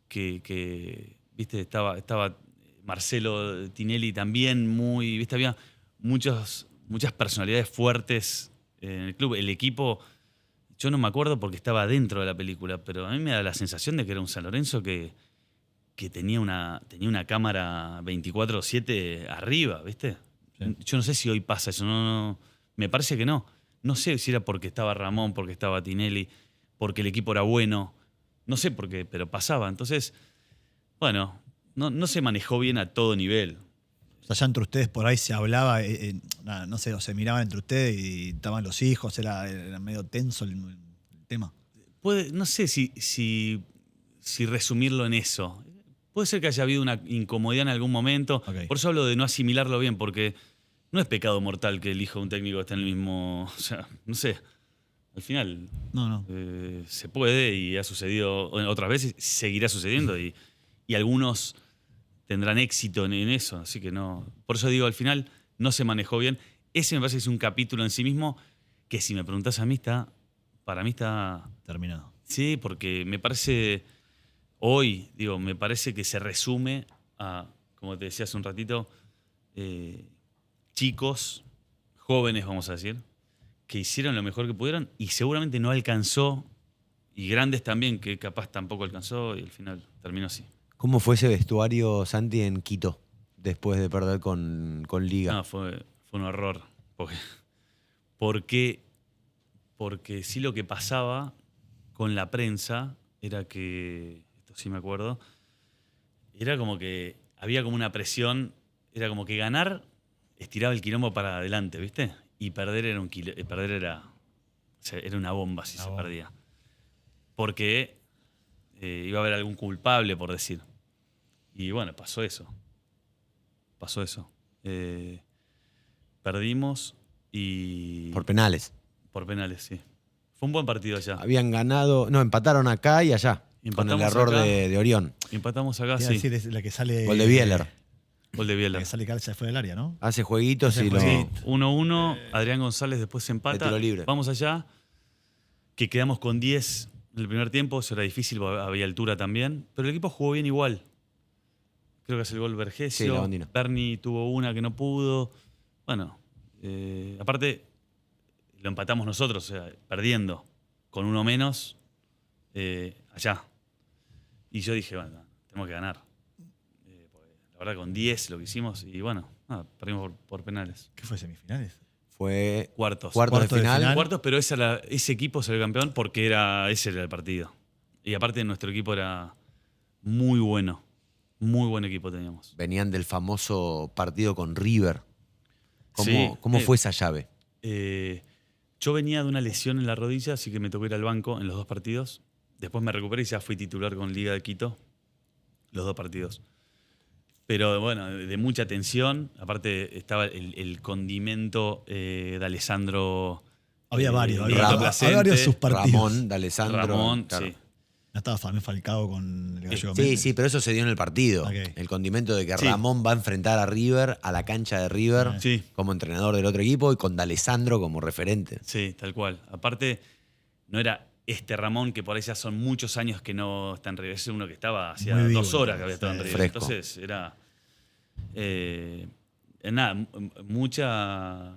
que ¿viste? Estaba Marcelo Tinelli también muy, ¿viste? Había muchas personalidades fuertes en el club. El equipo, yo no me acuerdo porque estaba dentro de la película, pero a mí me da la sensación de que era un San Lorenzo que tenía una cámara 24/7 arriba, ¿viste? Sí. Yo no sé si hoy pasa eso, no, me parece que no. No sé si era porque estaba Ramón, porque estaba Tinelli, porque el equipo era bueno, no sé por qué, pero pasaba. Entonces, bueno, no se manejó bien a todo nivel. O sea, ya entre ustedes por ahí se hablaba, no sé, o se miraban entre ustedes y estaban los hijos, era medio tenso el tema. No sé si resumirlo en eso. Puede ser que haya habido una incomodidad en algún momento. Okay. Por eso hablo de no asimilarlo bien, porque no es pecado mortal que el hijo de un técnico esté en el mismo... O sea, no sé. Al final No. Se puede y ha sucedido otras veces, seguirá sucediendo y algunos tendrán éxito en eso. Así que no... Por eso digo, al final no se manejó bien. Ese me parece que es un capítulo en sí mismo que si me preguntás a mí para mí está... Terminado. Sí, porque me parece... Hoy, me parece que se resume a, como te decía hace un ratito, chicos, jóvenes, vamos a decir, que hicieron lo mejor que pudieron y seguramente no alcanzó, y grandes también, que capaz tampoco alcanzó, y al final terminó así. ¿Cómo fue ese vestuario, Santi, en Quito, después de perder con Liga? No, fue un horror. Porque sí, lo que pasaba con la prensa era que... sí me acuerdo, era como que había como una presión, era como que ganar estiraba el quilombo para adelante, ¿viste? Y perder era era una bomba si se perdía. Porque iba a haber algún culpable, por decir. Y bueno, pasó eso. Perdimos y... Por penales. Por penales, sí. Fue un buen partido allá. Habían ganado, no, empataron acá y allá. Con el error de Orión. Empatamos acá, sí. Sí. Es la que sale... Gol de Bieler. Gol de Bieler. La que sale calza fuera del área, ¿no? Hace jueguitos y lo... 1-1, Adrián González después se empata. De tiro libre. Vamos allá, que quedamos con 10 en el primer tiempo. Eso era difícil, había altura también. Pero el equipo jugó bien igual. Creo que hace el gol Vergesio. Sí, la bandina. Berni tuvo una que no pudo. Bueno, aparte lo empatamos nosotros, o sea, perdiendo con uno menos allá. Y yo dije, bueno, tenemos que ganar. La verdad, con 10 lo que hicimos y bueno, perdimos por penales. ¿Qué fue, semifinales? Fue Cuartos de final. Cuartos, pero ese equipo salió campeón porque ese era el partido. Y aparte nuestro equipo era muy bueno. Muy buen equipo teníamos. Venían del famoso partido con River. Sí, ¿Cómo fue esa llave? Yo venía de una lesión en la rodilla, así que me tocó ir al banco en los 2 partidos. Después me recuperé y ya fui titular con Liga de Quito, los 2 partidos. Pero bueno, de mucha tensión. Aparte estaba el condimento de Alessandro. Había varios. Había varios sus partidos. Ramón, de Alessandro. Ramón, claro. sí. No estaba también Falcao con el Gallo Sí, Méndez. sí, pero eso se dio en el partido. Okay. El condimento de que Sí. Ramón va a enfrentar a River, a la cancha de River, Sí. como entrenador del otro equipo y con D'Alessandro como referente. Sí, tal cual. Aparte, no era este Ramón, que por ahí ya son muchos años que no está en River. Es uno que estaba hacía Muy vivo, 2 horas que había estado en sí. River. Fresco. Entonces era mucha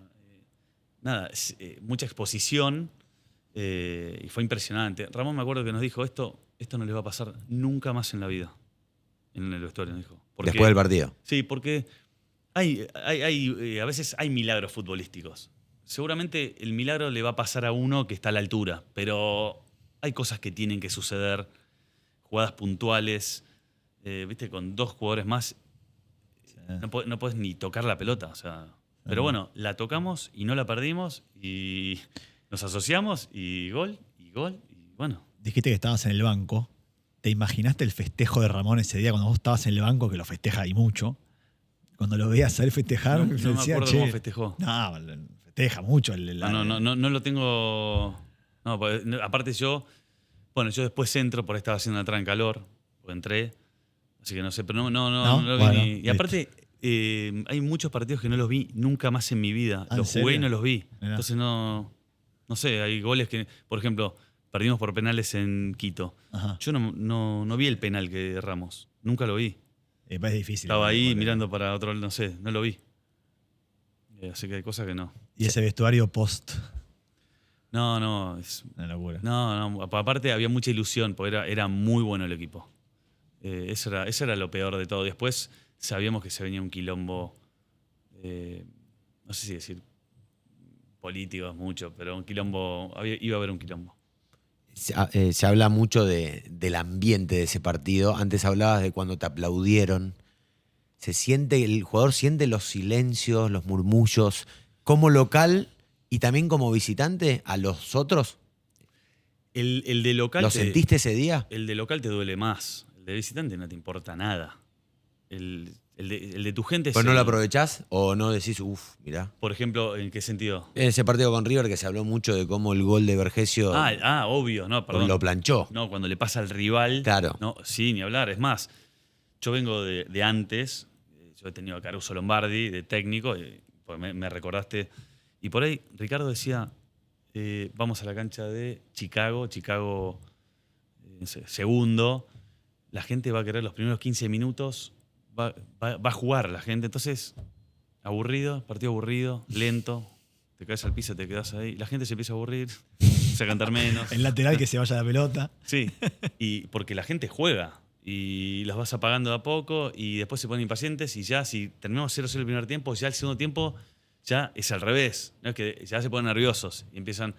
exposición y fue impresionante. Ramón me acuerdo que nos dijo, esto no les va a pasar nunca más en la vida. En el vestuario nos dijo. Después del partido. Sí, porque A veces hay milagros futbolísticos. Seguramente el milagro le va a pasar a uno que está a la altura, pero hay cosas que tienen que suceder, jugadas puntuales, viste, con 2 jugadores más, no puedes ni tocar la pelota. O sea, pero bueno, la tocamos y no la perdimos y nos asociamos y gol, y bueno. Dijiste que estabas en el banco. ¿Te imaginaste el festejo de Ramón ese día cuando vos estabas en el banco, que lo festeja ahí mucho? Cuando lo veías a él festejar, No me acuerdo cómo festejó. No, festeja mucho. No lo tengo. No, aparte yo después entro, por ahí estaba haciendo una entrada en calor, o entré, así que no sé, pero no lo vi bueno, ni. Y aparte, hay muchos partidos que no los vi nunca más en mi vida. ¿En Los serio? jugué y no los vi. Mirá. Entonces no sé, hay goles que, por ejemplo, perdimos por penales en Quito. Ajá. Yo no vi el penal que erramos, nunca lo vi. Es difícil. Estaba ahí porque- mirando para otro, no sé, no lo vi. Así que hay cosas que no. Y ese vestuario post. No, es Una locura. No, aparte había mucha ilusión, porque era muy bueno el equipo. Eso era lo peor de todo. Después sabíamos que se venía un quilombo, no sé si decir político es mucho, pero un quilombo, iba a haber un quilombo. Se habla mucho del ambiente de ese partido. Antes hablabas de cuando te aplaudieron. El jugador siente los silencios, los murmullos, como local y también como visitante a los otros. El de local ¿Lo sentiste ese día? El de local te duele más. El de visitante no te importa nada. El de tu gente ¿Pero no lo aprovechás o no decís, uff, mirá? Por ejemplo, ¿en qué sentido? En ese partido con River que se habló mucho de cómo el gol de Vergesio Obvio, no, perdón. lo planchó. No, cuando le pasa al rival. Claro. No, sí, ni hablar. Es más, yo vengo de antes. Yo he tenido a Caruso Lombardi de técnico. Pues me recordaste. Y por ahí Ricardo decía, vamos a la cancha de Chicago, no sé, segundo. La gente va a querer los primeros 15 minutos. Va a jugar la gente. Entonces, partido aburrido, lento. Te caes al piso, te quedas ahí. La gente se empieza a aburrir, empieza a cantar menos. El lateral que se vaya la pelota. Sí, y porque la gente juega y los vas apagando de a poco y después se ponen impacientes y ya si terminamos 0-0 el primer tiempo, ya el segundo tiempo ya es al revés. ¿No? Es que ya se ponen nerviosos y empiezan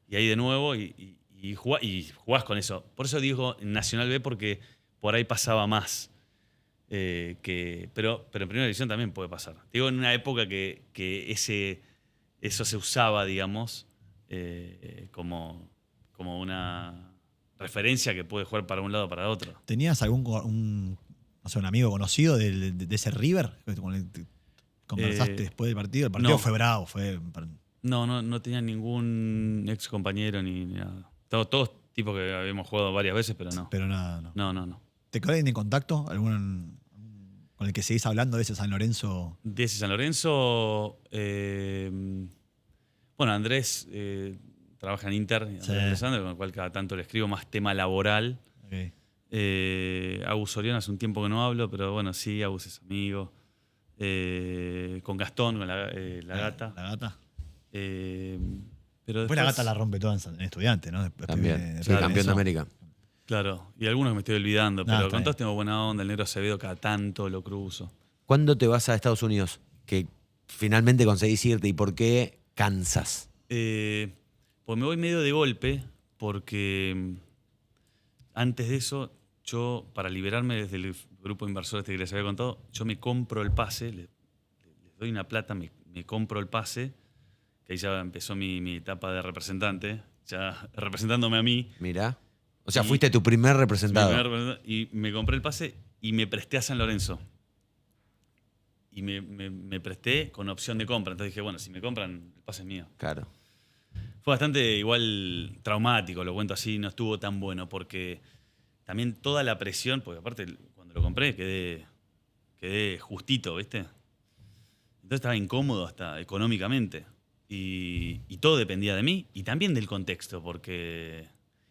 y ahí de nuevo y jugás con eso. Por eso digo en Nacional B porque por ahí pasaba más. Pero en primera división también puede pasar. Digo, en una época que eso se usaba, digamos, como una referencia que puede jugar para un lado o para otro. ¿Tenías un amigo conocido de ese River con el que conversaste después del partido? El partido no. fue bravo. No tenía ningún ex compañero ni nada. Todos tipos que habíamos jugado varias veces, pero no. Pero nada, no. No. ¿Te quedaron en contacto? ¿Algún con el que seguís hablando de ese San Lorenzo? De ese San Lorenzo, bueno, Andrés trabaja en Inter, Andrés Alessandro, con el cual cada tanto le escribo más tema laboral. Okay. Agus Soriano hace un tiempo que no hablo, pero bueno, sí, Agus es amigo. Con Gastón, con la gata. La gata. Pero Después la gata la rompe toda en Estudiantes, ¿no? Después También. viene- Sí, campeón de América. Claro, y algunos que me estoy olvidando, pero está con todos bien. tengo buena onda. El Negro Acevedo cada tanto lo cruzo. ¿Cuándo te vas a Estados Unidos? Que finalmente conseguís irte. ¿Y por qué Kansas? Pues me voy medio de golpe, porque antes de eso, yo, para liberarme desde el grupo de inversores que les había contado, yo me compro el pase, les doy una plata, me compro el pase, que ahí ya empezó mi etapa de representante, ya representándome a mí. Mirá. O sea, fuiste tu primer representado. Y me compré el pase y me presté a San Lorenzo. Y me presté con opción de compra. Entonces dije, bueno, si me compran, el pase es mío. Claro. Fue bastante igual traumático, lo cuento así, no estuvo tan bueno porque también toda la presión, porque aparte cuando lo compré quedé justito, ¿viste? Entonces estaba incómodo hasta económicamente y todo dependía de mí y también del contexto porque...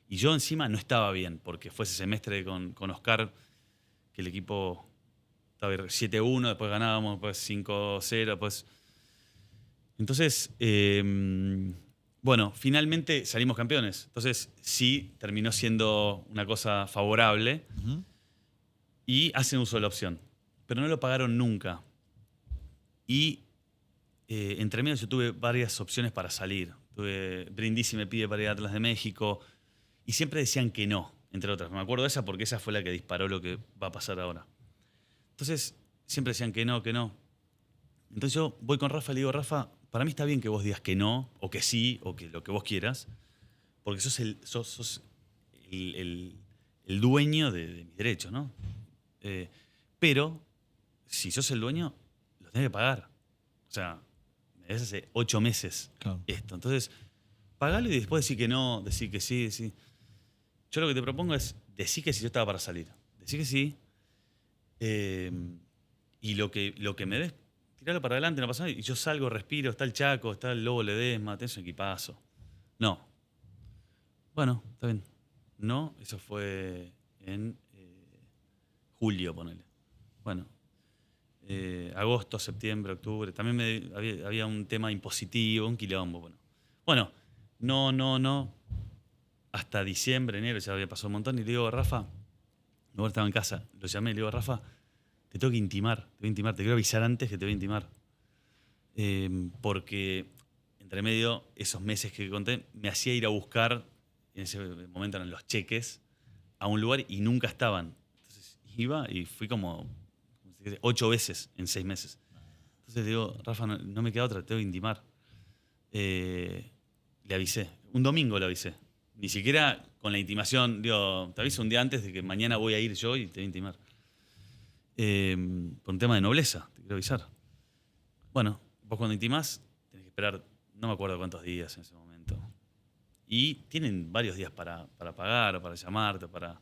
Y yo encima no estaba bien porque fue ese semestre con Oscar que el equipo estaba 7-1, después ganábamos, después 5-0, después... Entonces... bueno, finalmente salimos campeones. Entonces, sí, terminó siendo una cosa favorable y hacen uso de la opción. Pero no lo pagaron nunca. Y entre medio yo tuve varias opciones para salir. Brindisi me pide para ir a Atlas de México y siempre decían que no, entre otras. Me acuerdo de esa porque esa fue la que disparó lo que va a pasar ahora. Entonces siempre decían que no, que no. Entonces yo voy con Rafa y le digo, Rafa, para mí está bien que vos digas que no, o que sí, o que lo que vos quieras, porque sos el dueño de mis derechos, ¿no? Pero si sos el dueño, lo tenés que pagar. O sea, me debes hace 8 meses Claro. esto. Entonces, pagalo y después decir que no, decir que sí, decir. Yo lo que te propongo es decir que sí, yo estaba para salir. Decir que sí. Y lo que me des, tirarlo para adelante, no pasa nada. Y yo salgo, respiro, está el Chaco, está el Lobo Ledesma, tenés un equipazo. No. Bueno, está bien. No, eso fue en julio, ponele. Bueno. Agosto, septiembre, octubre. También había un tema impositivo, un quilombo. Bueno, no. Hasta diciembre, enero ya había pasado un montón. Y le digo, Rafa, luego estaba en casa, lo llamé y le digo, Rafa, te tengo que intimar, te quiero avisar antes que te voy a intimar. Porque entre medio, esos meses que conté, me hacía ir a buscar, en ese momento eran los cheques, a un lugar y nunca estaban. Entonces iba y fui como 8 veces en 6 meses. Entonces le digo, Rafa, no me queda otra, te tengo que intimar. Le avisé. Un domingo le avisé. Ni siquiera con la intimación, digo, te aviso un día antes de que mañana voy a ir yo y te voy a intimar. Por un tema de nobleza, te quiero avisar. Bueno, vos cuando intimás tenés que esperar, no me acuerdo cuántos días en ese momento. Y tienen varios días para pagar, o para llamarte, para...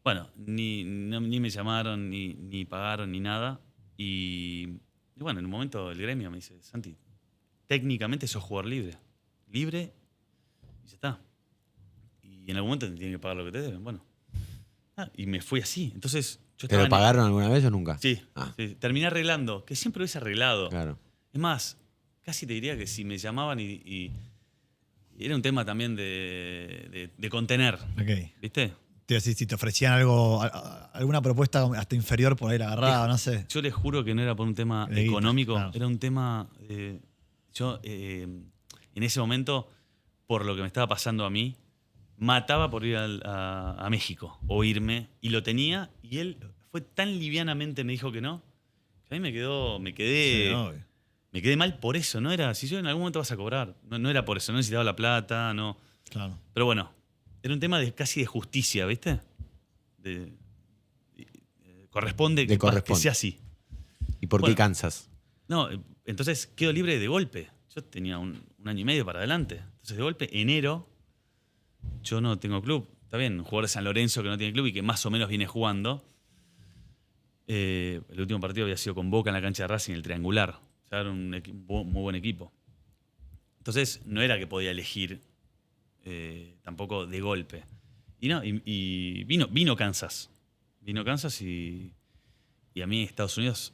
Bueno, ni me llamaron, ni pagaron, ni nada. Y bueno, en un momento el gremio me dice, Santi, técnicamente sos jugador libre. Libre y ya está. Y en algún momento te tienen que pagar lo que te deben. Bueno. Y me fui así. Entonces yo ¿Te estaba lo pagaron alguna vez o nunca? Sí, Ah. sí. Terminé arreglando, que siempre lo hubiese arreglado. Claro. Es más, casi te diría que si me llamaban y era un tema también de contener. Ok. ¿Viste? Si te ofrecían algo, alguna propuesta hasta inferior por ahí la agarrada, no sé. Yo les juro que no era por un tema De guita, económico, claro. era un tema... yo, en ese momento, por lo que me estaba pasando a mí, mataba por ir a México o irme, y lo tenía, y él fue tan livianamente me dijo que no, que a mí me quedé... Sí, obvio. Me quedé mal por eso, no era, si yo en algún momento vas a cobrar, no era por eso, no necesitaba la plata, no. Claro. Pero bueno, era un tema casi de justicia, ¿viste? Corresponde que sea así. ¿Y por qué Kansas? No, entonces quedo libre de golpe. Yo tenía un año y medio para adelante. Entonces de golpe, enero, yo no tengo club. Está bien, un jugador de San Lorenzo que no tiene club y que más o menos viene jugando. El último partido había sido con Boca en la cancha de Racing, el triangular. O sea, era un muy buen equipo. Entonces no era que podía elegir tampoco de golpe. Y vino Kansas. Vino Kansas y a mí Estados Unidos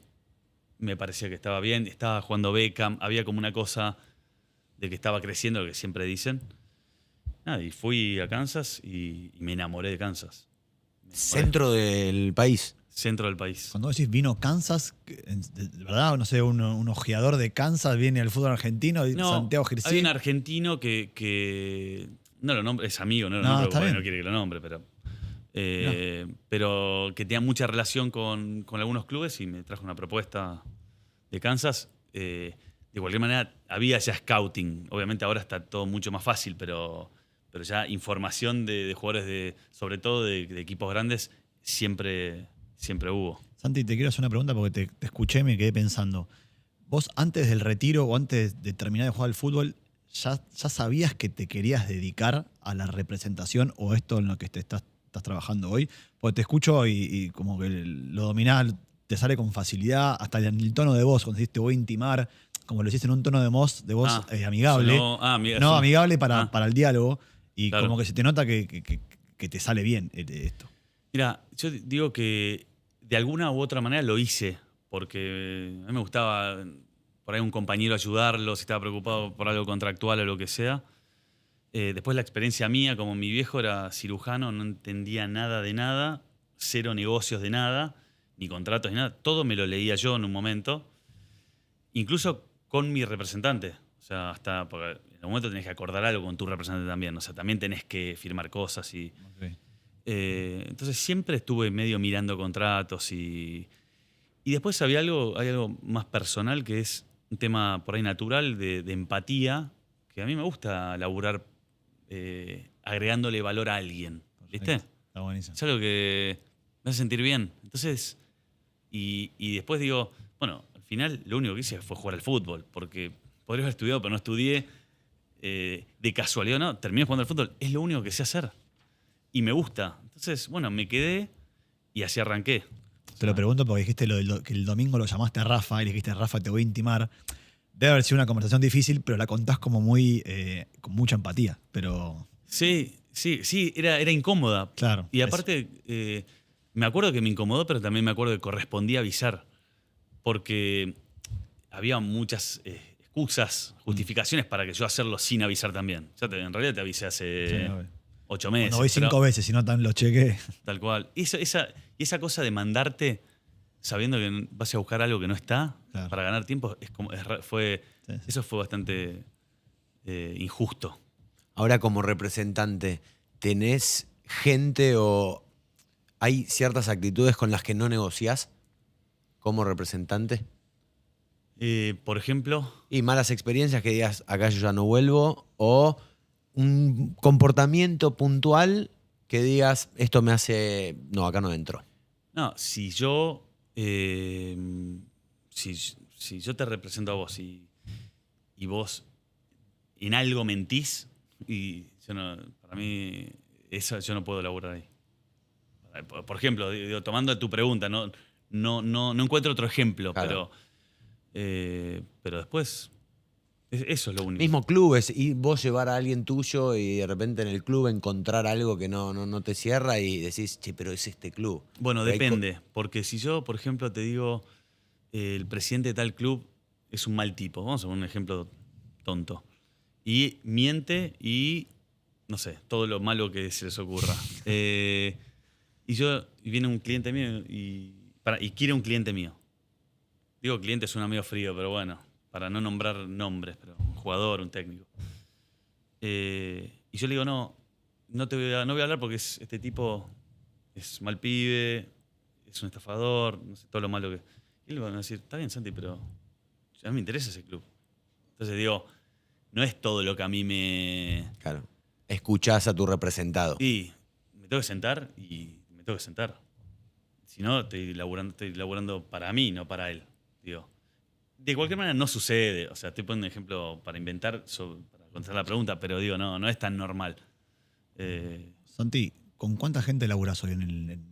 me parecía que estaba bien. Estaba jugando Beckham. Había como una cosa de que estaba creciendo, lo que siempre dicen. Y fui a Kansas y me enamoré de Kansas. Centro del país. Centro del país. Cuando decís vino Kansas, de verdad, no sé, un ojeador de Kansas viene al fútbol argentino, Santiago Girsi. Hay un argentino que no lo nombre, es amigo, no lo nombre, porque no quiere que lo nombre, pero que tenía mucha relación con algunos clubes y me trajo una propuesta de Kansas. De cualquier manera, había ya scouting. Obviamente ahora está todo mucho más fácil, pero ya información de jugadores, sobre todo de equipos grandes, siempre hubo. Santi, te quiero hacer una pregunta porque te escuché y me quedé pensando. ¿Vos antes del retiro o antes de terminar de jugar al fútbol, ya sabías que te querías dedicar a la representación o esto en lo que estás trabajando hoy? Porque te escucho y como que lo dominás, te sale con facilidad, hasta en el tono de voz, cuando decís te voy a intimar, como lo hiciste en un tono de voz amigable. Amigable para el diálogo. Y claro, como que se te nota que te sale bien esto. Mira, yo digo que de alguna u otra manera lo hice, porque a mí me gustaba por ahí un compañero ayudarlo, si estaba preocupado por algo contractual o lo que sea. Después la experiencia mía, como mi viejo era cirujano, no entendía nada de nada, cero negocios de nada, ni contratos ni nada, todo me lo leía yo en un momento. incluso con mi representante. O sea, hasta porque en algún momento tenés que acordar algo con tu representante también. O sea, también tenés que firmar cosas. Ok. Entonces siempre estuve medio mirando contratos y después hay algo más personal que es un tema por ahí natural de empatía, que a mí me gusta laburar agregándole valor a alguien. ¿Viste? Perfecto. Está buenísimo. Es algo que me hace sentir bien. Entonces, y después digo, bueno, al final lo único que hice fue jugar al fútbol, porque podría haber estudiado, pero no estudié. De casualidad, no, terminé jugando al fútbol. Es lo único que sé hacer. Y me gusta. Entonces, bueno, me quedé y así arranqué. Te lo pregunto porque dijiste que el domingo lo llamaste a Rafa y le dijiste, Rafa, te voy a intimar. Debe haber sido una conversación difícil, pero la contás como muy con mucha empatía. Pero Sí, era incómoda. claro. Y aparte, me acuerdo que me incomodó, pero también me acuerdo que correspondía avisar. Porque había muchas excusas, justificaciones para que yo hacerlo sin avisar también. En realidad te avisé hace Sí, obvio. 8 meses. No voy 5 pero- veces, si no tan lo chequé. Tal cual. Y esa cosa de mandarte sabiendo que vas a buscar algo que no está Claro. para ganar tiempo, Sí. eso fue bastante injusto. Ahora, como representante, ¿tenés gente o hay ciertas actitudes con las que no negociás como representante? Por ejemplo, Y malas experiencias que digas, acá yo ya no vuelvo, o un comportamiento puntual que digas, esto me hace, no, acá no entro. no, si yo te represento a vos y vos en algo mentís, y para mí, eso yo no puedo laburar ahí. Por ejemplo, tomando tu pregunta, no encuentro otro ejemplo, Claro. pero después, eso es lo único. Mismo clubes, y vos llevar a alguien tuyo y de repente en el club encontrar algo que no te cierra y decís, che, pero es este club. Bueno, Pero hay depende, porque si yo, por ejemplo, te digo, el presidente de tal club es un mal tipo, vamos a poner un ejemplo tonto, y miente y, no sé, todo lo malo que se les ocurra. Y viene un cliente mío y quiere un cliente mío. Digo cliente suena medio frío, pero bueno, para no nombrar nombres, pero un jugador, un técnico. Y yo le digo, no voy a hablar porque este tipo es mal pibe, es un estafador, no sé, todo lo malo que... Y él le va a decir, está bien, Santi, pero a mí me interesa ese club. Entonces digo, no es todo lo que a mí me... Claro. Escuchás a tu representado. Y me tengo que sentar y me tengo que sentar. Si no, estoy laburando para mí, no para él. Digo, de cualquier manera no sucede. O sea, estoy poniendo un ejemplo para inventar, para contestar la pregunta, pero digo, no es tan normal. Santi, ¿con cuánta gente laburás hoy en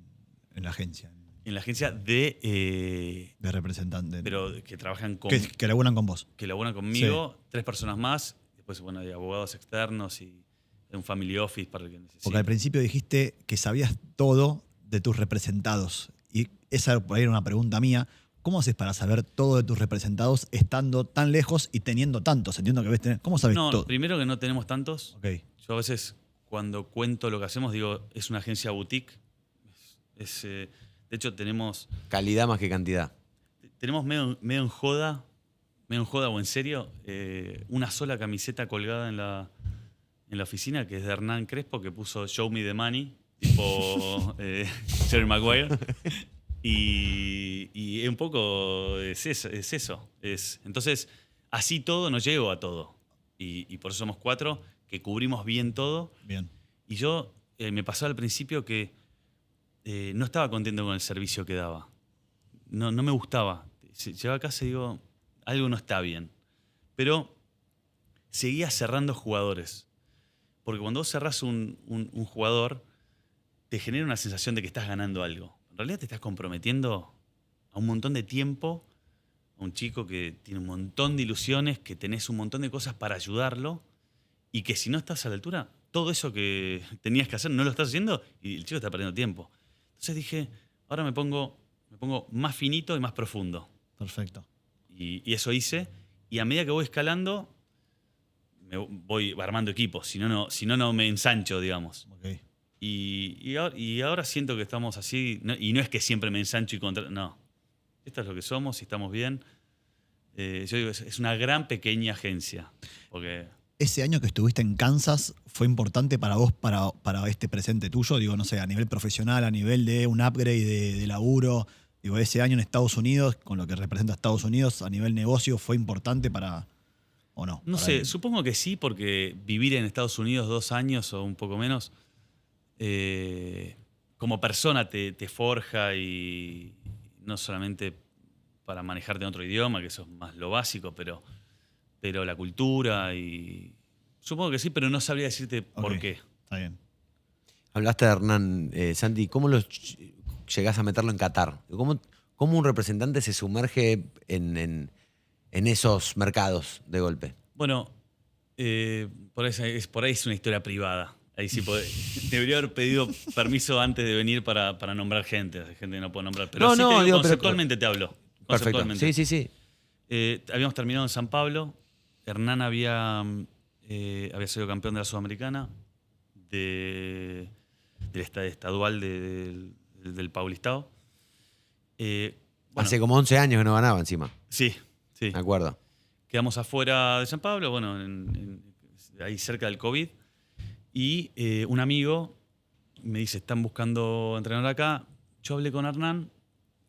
la agencia? En la agencia de representante. pero que trabajan con... Que laburan con vos. Que laburan conmigo, 3 personas más. Después, bueno, hay abogados externos y un family office para el que necesite. Porque al principio dijiste que sabías todo de tus representados. Y esa por ahí era una pregunta mía. ¿Cómo haces para saber todo de tus representados estando tan lejos y teniendo tantos? Entiendo que ves tener. ¿Cómo sabes todo? Primero que no tenemos tantos. Ok. Yo a veces, cuando cuento lo que hacemos, digo, es una agencia boutique. De hecho, tenemos Calidad más que cantidad. medio en joda o en serio, una sola camiseta colgada en la oficina, que es de Hernán Crespo, que puso Show Me the Money, tipo Jerry Maguire. Y un poco es eso. Entonces, así todo, no llego a todo. Y por eso somos 4 que cubrimos bien todo. Bien. Y yo me pasaba al principio que no estaba contento con el servicio que daba. No me gustaba. Llegaba a casa y digo, algo no está bien. Pero seguía cerrando jugadores. Porque cuando vos cerrás un jugador, te genera una sensación de que estás ganando algo. En realidad te estás comprometiendo a un montón de tiempo, a un chico que tiene un montón de ilusiones, que tenés un montón de cosas para ayudarlo, y que si no estás a la altura, todo eso que tenías que hacer no lo estás haciendo y el chico está perdiendo tiempo. Entonces dije, ahora me pongo más finito y más profundo. Perfecto. Y eso hice. Y a medida que voy escalando, me voy armando equipos. Si no me ensancho, digamos. Ok. Y ahora siento que estamos así. Y no es que siempre me ensancho y contra... No. Esto es lo que somos y estamos bien. Yo digo, es una gran pequeña agencia. Porque Ese año que estuviste en Kansas fue importante para vos, para este presente tuyo, digo, no sé, a nivel profesional, a nivel de un upgrade de laburo. Digo, ese año en Estados Unidos, con lo que representa Estados Unidos, a nivel negocio, ¿fue importante o no? no Para sé, él. supongo que sí, porque vivir en Estados Unidos 2 años o un poco menos, como persona te forja y no solamente para manejarte en otro idioma, que eso es más lo básico, pero la cultura y... Supongo que sí, pero no sabría decirte por Ok, qué. Está bien. Hablaste de Hernán, Santi, ¿cómo llegás a meterlo en Qatar? ¿Cómo un representante se sumerge en esos mercados de golpe? Bueno, por ahí es una historia privada. Ahí sí debería haber pedido permiso antes de venir para nombrar gente. Hay gente que no puedo nombrar. Pero No, sí no, te digo, digo, pero- conceptualmente te hablo. Perfecto. Conceptualmente. Sí, sí, sí. Habíamos terminado en San Pablo. Hernán había sido campeón de la Sudamericana, del estadual del Paulistao. Bueno, Hace como 11 años que no ganaba encima, sí, sí. me acuerdo. Quedamos afuera de San Pablo, bueno, ahí cerca del COVID. Y un amigo me dice, están buscando entrenador acá. Yo hablé con Hernán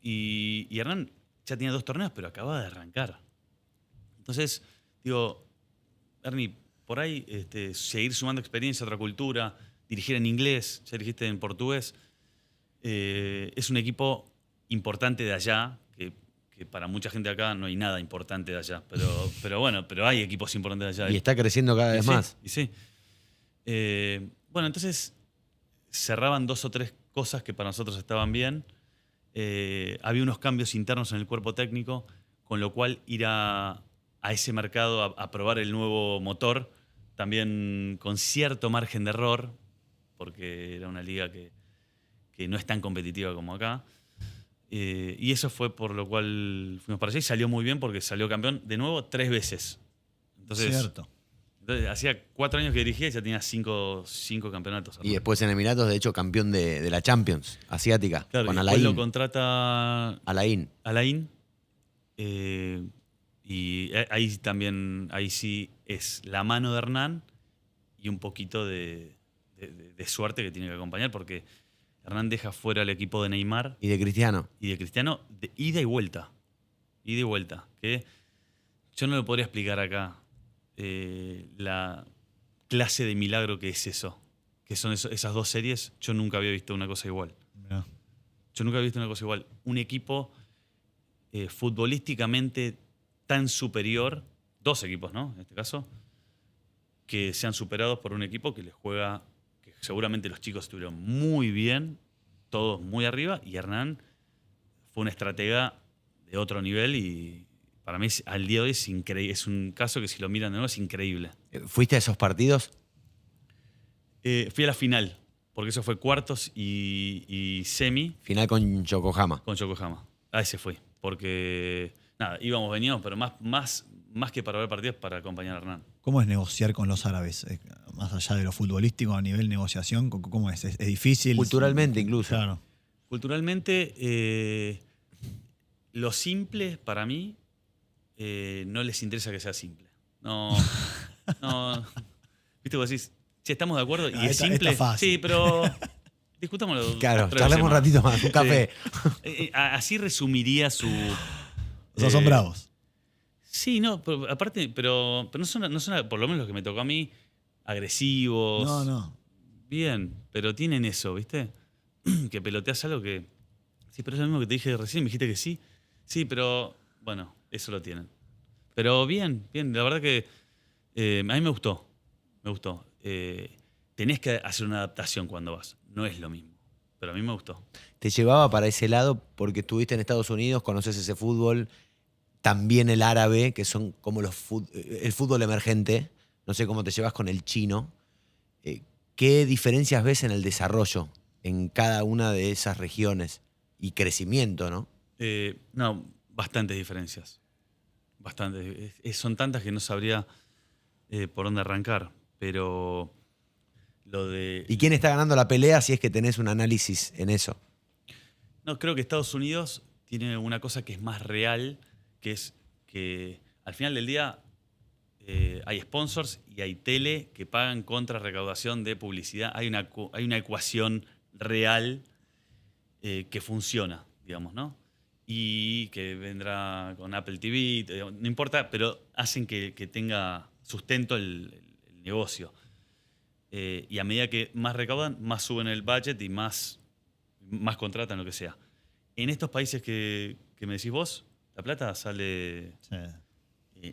y Hernán ya tenía 2 torneos, pero acababa de arrancar. Entonces, digo, Ernie, por ahí seguir sumando experiencia, otra cultura, dirigir en inglés, ya dirigiste en portugués. Es un equipo importante de allá, que para mucha gente acá no hay nada importante de allá. Pero bueno, pero hay equipos importantes de allá. Y está creciendo cada vez sí, más. y sí. Bueno, entonces cerraban 2 o 3 cosas que para nosotros estaban bien. Había unos cambios internos en el cuerpo técnico, con lo cual ir a ese mercado a probar el nuevo motor, también con cierto margen de error, porque era una liga que no es tan competitiva como acá. Y eso fue por lo cual fuimos para allá y salió muy bien porque salió campeón de nuevo 3 veces. Entonces, Cierto. hacía 4 años que dirigía y ya tenía 5 campeonatos. Y después en Emiratos, de hecho, campeón de la Champions asiática, Claro, con y después lo Alain. contrata Alain. Y ahí también, ahí sí es la mano de Hernán y un poquito de suerte que tiene que acompañar, porque Hernán deja fuera al equipo de Neymar Y de Cristiano. y de Cristiano de ida y vuelta. Ida y vuelta. Que yo no lo podría explicar acá la clase de milagro que es eso. Que son esas 2 series. Yo nunca había visto una cosa igual. Mirá. Yo nunca había visto una cosa igual. Un equipo futbolísticamente tan superior, 2 equipos, ¿no? En este caso, que sean superados por un equipo que les juega, que seguramente los chicos estuvieron muy bien, todos muy arriba, y Hernán fue un estratega de otro nivel y para mí al día de hoy es increíble. Es un caso que si lo miran de nuevo es increíble. ¿Fuiste a esos partidos? Fui a la final, porque eso fue cuartos y semi Final con Yokohama. con Yokohama. A ese fui, porque nada, veníamos, pero más que para ver partidos, para acompañar a Hernán. ¿Cómo es negociar con los árabes? Más allá de lo futbolístico, a nivel negociación, ¿cómo es? ¿Es difícil? Culturalmente incluso. Claro. Culturalmente, lo simple para mí no les interesa que sea simple. No. Viste, vos decís, si estamos de acuerdo y Ah, es está simple. fácil. Sí, pero discutámoslo. Claro, 3 charlemos un veces ratito más, un café. Así resumiría su. O sea, son bravos. Sí, no, pero aparte, pero no son, por lo menos los que me tocó a mí, agresivos. No. Bien, pero tienen eso, ¿viste? Que peloteas algo que. Sí, pero es lo mismo que te dije recién, me dijiste que sí. Sí, pero bueno, eso lo tienen. Pero bien, la verdad que a mí me gustó. Tenés que hacer una adaptación cuando vas, no es lo mismo. Pero a mí me gustó. Te llevaba para ese lado porque estuviste en Estados Unidos, conoces ese fútbol, también el árabe, que son como el fútbol emergente. No sé cómo te llevas con el chino. ¿Qué diferencias ves en el desarrollo en cada una de esas regiones? Y crecimiento, ¿no? No, bastantes diferencias. Bastantes. Son tantas que no sabría por dónde arrancar. Pero lo de. ¿Y quién está ganando la pelea si es que tenés un análisis en eso? No, creo que Estados Unidos tiene una cosa que es más real, que es que al final del día hay sponsors y hay tele que pagan contra recaudación de publicidad. Hay una ecuación real que funciona, digamos, ¿no? Y que vendrá con Apple TV, no importa, pero hacen que tenga sustento el negocio. Y a medida que más recaudan, más suben el budget y más contratan, lo que sea. En estos países que me decís vos, la plata sale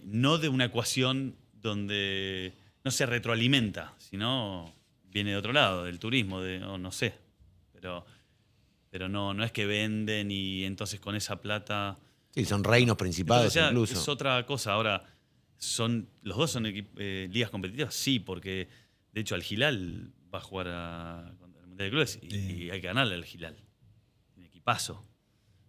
no de una ecuación donde no se retroalimenta, sino viene de otro lado, del turismo, no sé. Pero no es que venden y entonces con esa plata... Sí, son reinos principales Entonces, o sea, incluso. es otra cosa. Ahora, ¿los dos son ligas competitivas? Sí, porque de hecho Al Hilal va a jugar contra el Mundial de Clubes y hay que ganarle al Hilal. Tiene equipazo.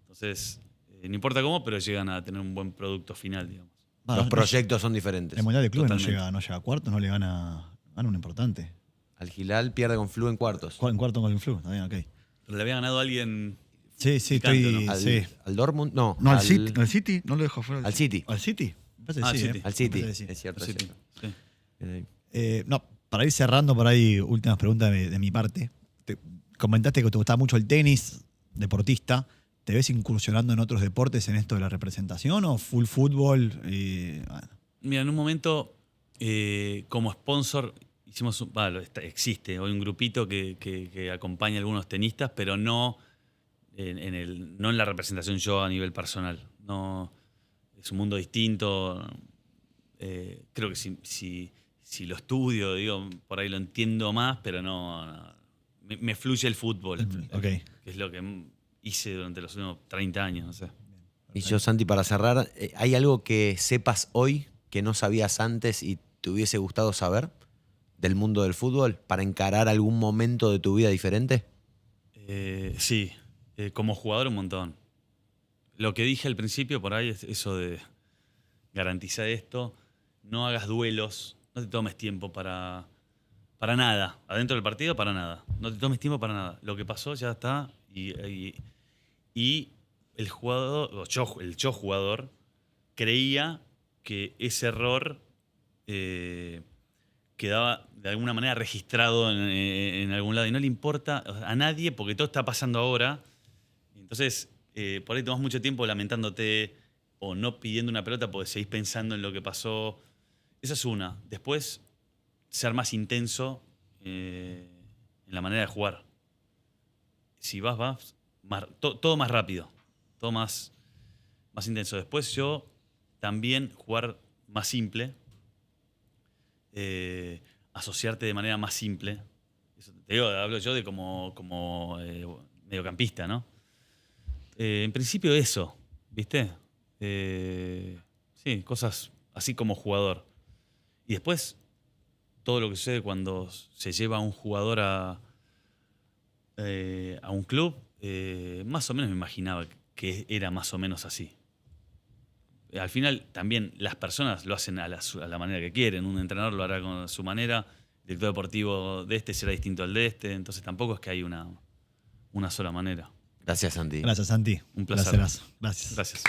Entonces, no importa cómo, pero llegan a tener un buen producto final, digamos. Los proyectos son diferentes. El Mundial de Clubes no Totalmente. llega a cuartos, no le gana un importante. Al Hilal pierde con Flu en cuartos. En cuarto con el Flu, está bien, ok. Pero le había ganado a alguien... Sí, Picante, estoy... ¿no? Sí. ¿Al Dortmund? No. No, al City no lo dejo fuera. Al City. ¿Al City? Me parece que Ah, sí, City. Al City, Me parece que sí. es cierto. Sí, es cierto. sí. Bien ahí. No, para ir cerrando, por ahí, últimas preguntas de mi parte. Comentaste que te gustaba mucho el tenis, deportista. ¿Te ves incursionando en otros deportes en esto de la representación o full fútbol? Bueno. Mira, en un momento, como sponsor, existe hoy un grupito que acompaña a algunos tenistas, pero no en la representación yo a nivel personal. No, es un mundo distinto. Creo que si lo estudio, digo, por ahí lo entiendo más, pero no me fluye el fútbol, Ok. que es lo que hice durante los últimos 30 años, no sé. Y yo, Santi, para cerrar, ¿hay algo que sepas hoy que no sabías antes y te hubiese gustado saber del mundo del fútbol para encarar algún momento de tu vida diferente? Sí, como jugador un montón. Lo que dije al principio por ahí es eso de garantizar esto, no hagas duelos, no te tomes tiempo para nada, adentro del partido para nada, no te tomes tiempo para nada. Lo que pasó ya está y el jugador, el jugador, creía que ese error quedaba de alguna manera registrado en algún lado y no le importa a nadie porque todo está pasando ahora. Entonces, por ahí tomas mucho tiempo lamentándote o no pidiendo una pelota porque seguís pensando en lo que pasó. Esa es una. Después, ser más intenso en la manera de jugar. Si vas, todo más rápido, todo más intenso. Después yo también jugar más simple, asociarte de manera más simple. Eso te digo, hablo yo de como mediocampista, ¿no? En principio eso, ¿viste? Sí, cosas así como jugador. Y después, todo lo que sucede cuando se lleva a un jugador a un club, más o menos me imaginaba que era más o menos así. Al final, también las personas lo hacen a la manera que quieren. Un entrenador lo hará con su manera, el director deportivo de este será distinto al de este. Entonces tampoco es que hay una sola manera. Gracias, Santi. Gracias, Santi. Un placer. Gracias. Gracias.